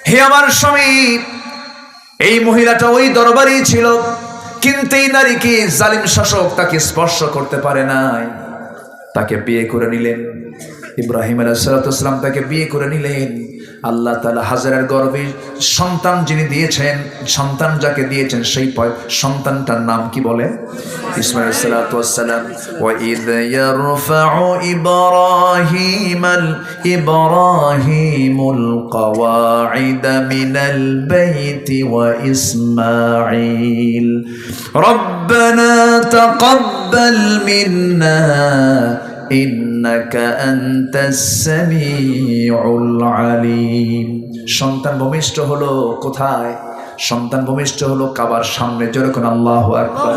হে আমার স্বামী, এই মহিলাটা ওই দরবারেই ছিল, কিন্তু এই নারীকে জালিম শাসক তাকে স্পর্শ করতে পারে নাই। তাকে বিয়ে করে নিলেন ইব্রাহিম আলাইহিস সালাম, তাকে বিয়ে করে নিলেন। আল্লাহ তাআলা হাজেরার গর্ভে সন্তান যিনি দিয়েছেন, সন্তান যাকে দিয়েছেন, সেই সন্তানটার নাম কি বলে? ইসমাঈল আলাইহিস সালাম। ওয়া ইয ইয়ারফাউ ইব্রাহিমুল কওয়াইদা মিনাল বাইতি ওয়া ইসমাঈল রব্বানা তাকাব্বাল মিন্না ইন্নাকা আনতাস সামিউল আলিম। সন্তান ভূমিষ্ঠ হলো কোথায়? সন্তান ভূমিষ্ঠ হলো কাবার সামনে। জোরে কোন আল্লাহু আকবার।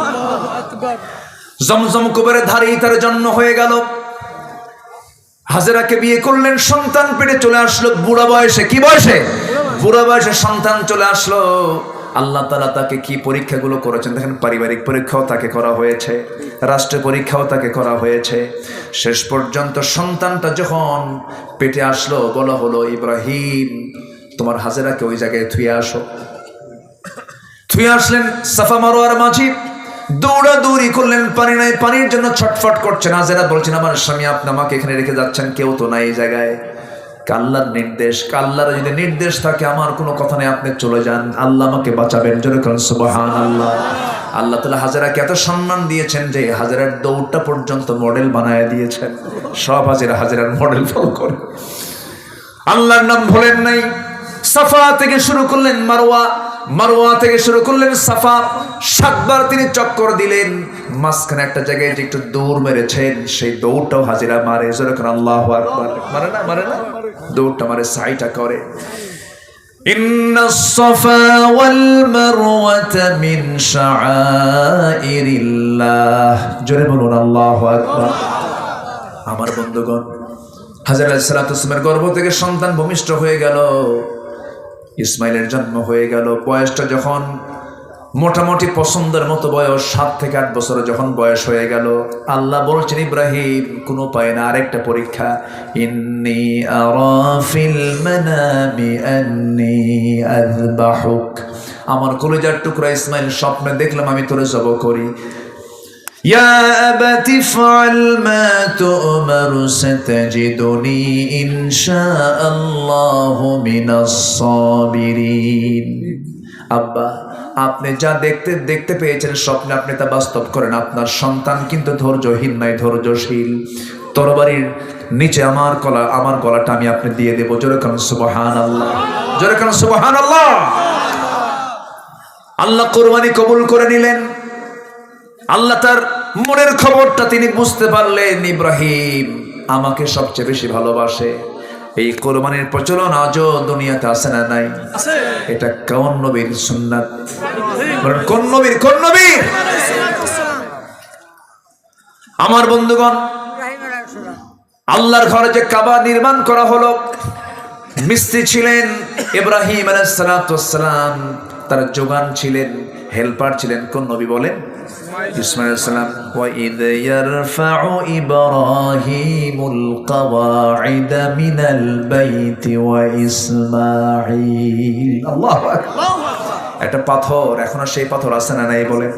জমজম কুবরের ধারেই তার জন্ম হয়ে গেল। হাজেরাকে বিয়ে করলেন, সন্তান পেটে চলে আসলো বুড়া বয়সে। কি বয়সে? বুড়া বয়সে সন্তান চলে আসলো। আল্লাহ তাআলা তাকে কি পরীক্ষাগুলো করেছেন দেখেন। পারিবারিক পরীক্ষাও তাকে করা হয়েছে, রাষ্ট্রীয় পরীক্ষাও তাকে করা হয়েছে। শেষ পর্যন্ত সন্তানটা যখন পেটে আসলো, বলা হলো ইব্রাহিম তোমার হাজেরাকে ওই জায়গায় থুয়ে আসো। থুয়ে আসলেন সাফা মারওয়ার মাঝি, দৌড়াদৌড়ি করলেন, পানি নাই, পানির জন্য ছটফট করছেন। হাজেরা বলছেন আমার স্বামী আপনি আমাকে এখানে রেখে যাচ্ছেন, কেউ তো নাই এই জায়গায়। আল্লাহর নির্দেশ, আল্লাহর যদি নির্দেশ থাকে আমার কোনো কথা নেই, আপনি চলে যান, আল্লাহ আমাকে বাঁচাবেন। জোরে বলুন সুবহানাল্লাহ। আল্লাহ তাআলা হাজেরাকে এত সম্মান দিয়েছেন যে হাজেরার দৌড়টা পর্যন্ত মডেল বানায় দিয়েছেন। সব হাজেরার মডেল ফলো করে। আল্লাহর নাম ভোলেন নাই। সাফা থেকে শুরু করলেন মারওয়া, মারওয়া থেকে শুরু করলেন সাফা। 7 বার তিনি চক্কর দিলেন। মাঝখানে একটা জায়গায় যে একটু দৌড় মেরেছেন, সেই দৌড়টাও হাজেরা মারে। জোরে করে আল্লাহু আকবার। মারে না দৌড়টা মারে, সাইটা করে। ইন্নাস সাফা ওয়াল মারওয়াতা মিন শাআইরিল্লাহ। জোরে বলুন আল্লাহু আকবার। আমার বন্ধুগণ, হাজেরা আলাইহিস সালামের গর্ভ থেকে সন্তান ভূমিষ্ঠ হয়ে গেল, ইসমাইলের জন্ম হয়ে গেল। বয়সটা যখন মোটামুটি পছন্দের মতো বয়স, 7 থেকে 8 বছর যখন বয়স হয়ে গেল, আল্লাহ বলছেন ইব্রাহিম কোনো উপায় না, আরেকটা পরীক্ষা। ইন্নী আরা ফিল মানামি আন্নী আযবাহুক। আমার কলিজার টুকরা ইসমাইল, স্বপ্নে দেখলাম আমি তোরে জবাই করি। ইয়া আবাতি ফাআল মা তু'মারু সাতাজিদুনি ইনশাআল্লাহু মিনাস সাবিরিন। আব্বা আপনি যা দেখতে পেয়েছেন স্বপ্নে, আপনি তা বাস্তব করেন। আপনার সন্তান কিন্তু ধৈর্যহীন নয়, ধৈর্যশীল। তরবারির নিচে আমার গলাটা আমি আপনি দিয়ে দেব। জোরে কান সুবহানাল্লাহ, জোরে কান সুবহানাল্লাহ। আল্লাহ কোরবানি কবুল করে নিলেন। আল্লাহ তার মনের খবরটা তিনি বুঝতে পারলেন, ইব্রাহিম আমাকে সবচেয়ে বেশি ভালোবাসে। এই কোরবানির প্রচলন আজও দুনিয়াতে আছে না নাই? এটা কোন নবীর সুন্নাত? কোন নবীর? কোন নবীর? আমার বন্ধুগণ, আল্লাহর ঘরে যে কাবা নির্মাণ করা হলো, মিস্ত্রি ছিলেন ইব্রাহিম আলাইহিস সালাম, তার যোগান ছিলেন, হেল্পার ছিলেন কোন নবী বলেন? ইসমাঈল আলাইহিস সালাম। ওয়া ইয ইয়ারফাউ ইব্রাহিমুল কাওয়াইদা মিনাল বাইতি ওয়া ইসমাঈল। আল্লাহু আকবার। একটা পাথর, এখনো সেই পাথর আছে না নাই বলেন?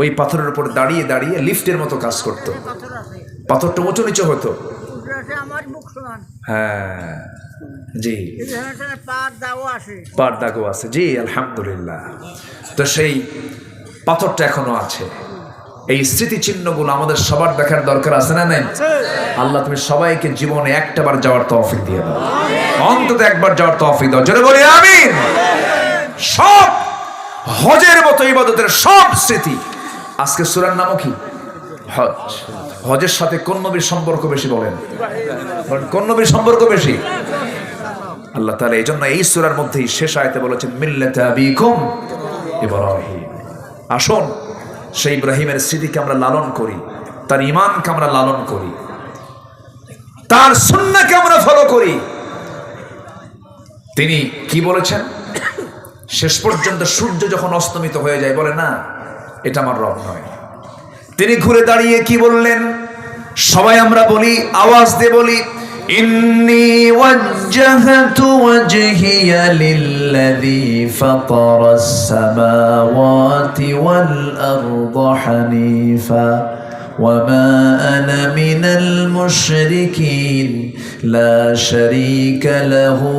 ওই পাথরের উপর দাঁড়িয়ে দাঁড়িয়ে লিফটের মতো কাজ করত। পাথরটা উঁচু নিচু হতো। হ্যাঁ জি, পার দাগও আছে। জি আলহামদুলিল্লাহ। তো সেই পাথরটা এখনো আছে। এই স্মৃতিচিহ্নগুলো আমাদের সবার দেখার দরকার আছে না নাই? আল্লাহ তুমি সবাইকে জীবনে একটাবার যাওয়ার তৌফিক দিয়ে দাও, অন্তত একবার যাওয়ার তৌফিক দাও। জোরে বলি আমিন। সব হজের মতো ইবাদতের সব স্মৃতি। আজকে সূরার নামও কি? হজ। হজের সাথে কোন নবীর সম্পর্ক বেশি বলেন? কোন নবীর সম্পর্ক বেশি? আল্লাহ তাআলা এই জন্য এই সূরার মধ্যেই শেষ আয়াতে বলেছেন মিল্লাতা আবিকুম ইব্রাহিম। আসুন সেই ইব্রাহিমের স্মৃতিকে আমরা লালন করি, তার ঈমানকে আমরা লালন করি, তার সুন্নাহকে আমরা ফলো করি। তিনি কি বলেছেন? শেষ পর্যন্ত সূর্য যখন অস্তমিত হয়ে যায় বলে না এটা আমার রব নয়। তিনি ঘুরে দাঁড়িয়ে কি বললেন? সবাই আমরা বলি, আওয়াজ দিয়ে বলি, ইন্নী ওয়াজ্জাহতু ওয়াজহিয়া লিল্লাযী ফাতারাস সামাওয়াতি ওয়াল আরদা হানিফা ওয়ামা আনা মিনাল মুশরিকিন লা শারীকা লাহু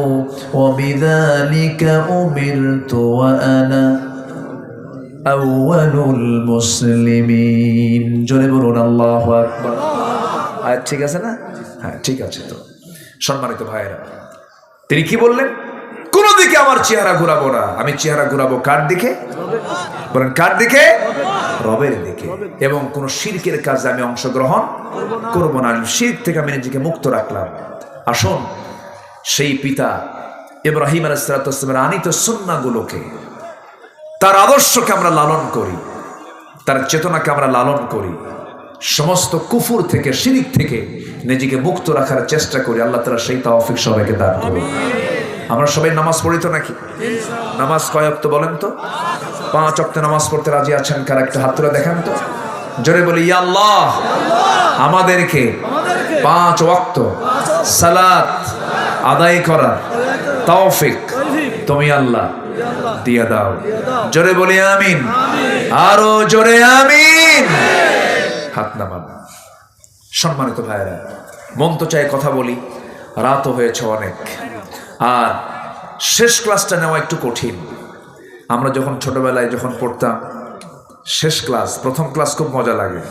ওয়া বিযালিকা উমিরতু ওয়া আনা আউয়ালুল মুসলিমিন। জোরে বলুন আল্লাহু আকবার। আয়াত ঠিক আছে না? হ্যাঁ ঠিক আছে। তো সম্মানিত ভাইয়েরা, তিনি কি বললেন? কোন দিকে আমার চেহারা ঘুরাবো না, আমি চেহারা ঘুরাবো কার দিকে? বলেন কার দিকে? রবের দিকে। এবং কোন শিরকের কাজে আমি অংশগ্রহণ করব না। শিরক থেকে আমি নিজেকে মুক্ত রাখলাম। আসুন সেই পিতা ইব্রাহিম আলাইহিস সালামের আনিত সুন্নাহগুলোকে, তার আদর্শকে আমরা লালন করি, তার চেতনাকে আমরা লালন করি, সমস্ত কুফুর থেকে, শিরিক থেকে নিজেকে মুক্ত রাখার চেষ্টা করি। আল্লাহ তাআলা সেই তৌফিক সবাইকে দান করুন। আমরা সবাই নামাজ পড়ি তো নাকি? নামাজ কয় ওয়াক্ত বলেন তো? 5 ওয়াক্ত নামাজ পড়তে রাজি আছেন কার? একটা হাত তুলে দেখান তো। জোরে বলি ইয়া আল্লাহ, আমাদেরকে 5 ওয়াক্ত সালাত আদায় করার তৌফিক তুমি আল্লাহ দিয়ে দাও। জোরে বলি আমিন। আরো জোরে আমিন। হাত নামান। সম্মানিত ভাইরা, মন তো চাই কথা বলি, রাতও হয়েছে অনেক, আর শেষ ক্লাসটা নেওয়া একটু কঠিন। আমরা যখন ছোটবেলায় যখন পড়তাম শেষ ক্লাস, প্রথম ক্লাস খুব মজা লাগে।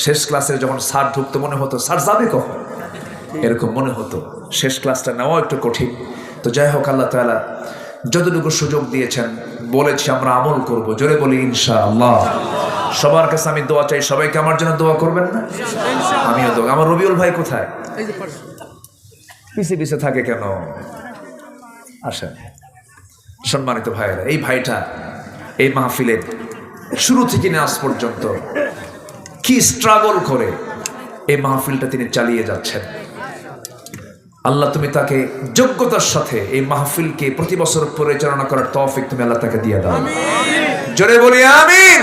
শেষ ক্লাসে যখন স্যার ঢুকতো মনে হতো স্যার যাবে কখন, এরকম মনে হতো। শেষ ক্লাসটা নেওয়া একটু কঠিন। তো যাই হোক, আল্লাহ তাআলা যতটুকু সুযোগ দিয়েছেন বলেছি আমরা আমল করব। জোরে বলি ইনশাআল্লাহ। সবার কাছে আমি দোয়া চাই, সবাইকে আমার জন্য দোয়া করবেন না? আমিও দোয়া। আমার রবিউল ভাই কোথায়? পিছে পিছে থাকে কেন? আসেন। সম্মানিত ভাইয়েরা, এই ভাইটা এই মাহফিলের শুরু থেকে আজ পর্যন্ত কি স্ট্রাগল করে এই মাহফিলটা তিনি চালিয়ে যাচ্ছেন। আল্লাহ তুমি তাকে যোগ্যতার সাথে এই মাহফিলকে প্রতি বছর পরিচালনা করার তৌফিক তুমি আল্লাহ তাকে দিয়ে দাও। জোরে বলি আমিন।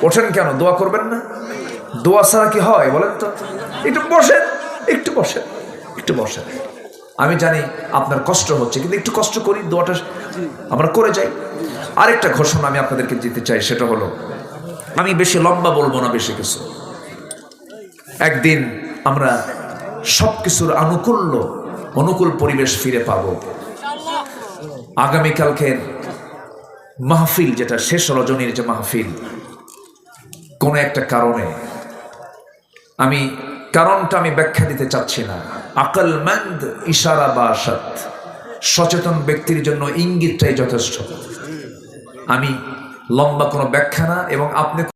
ওঠেন কেন? দোয়া করবেন না? দোয়া ছাড়া কি হয় বলেন তো? একটু বসেন, একটু বসেন, একটু বসেন। আমি জানি আপনার কষ্ট হচ্ছে, কিন্তু একটু কষ্ট করি, দোয়াটা আমরা করে যাই। আরেকটা ঘোষণা আমি আপনাদেরকে দিতে চাই, সেটা হলো, আমি বেশি লম্বা বলবো না, বেশি কিছু। একদিন আমরা সবকিছুর অনুকূল পরিবেশ ফিরে পাব। আগামীকালকের মাহফিল, যেটা শেষ রজনীর যে মাহফিল, কোন একটা কারণে আমি কারণটা আমি ব্যাখ্যা দিতে চাচ্ছি না। আকলমন্দ ইশারা বাসাত, সচেতন ব্যক্তির জন্য ইঙ্গিতটাই যথেষ্ট। আমি লম্বা কোনো ব্যাখ্যা না, এবং আপনি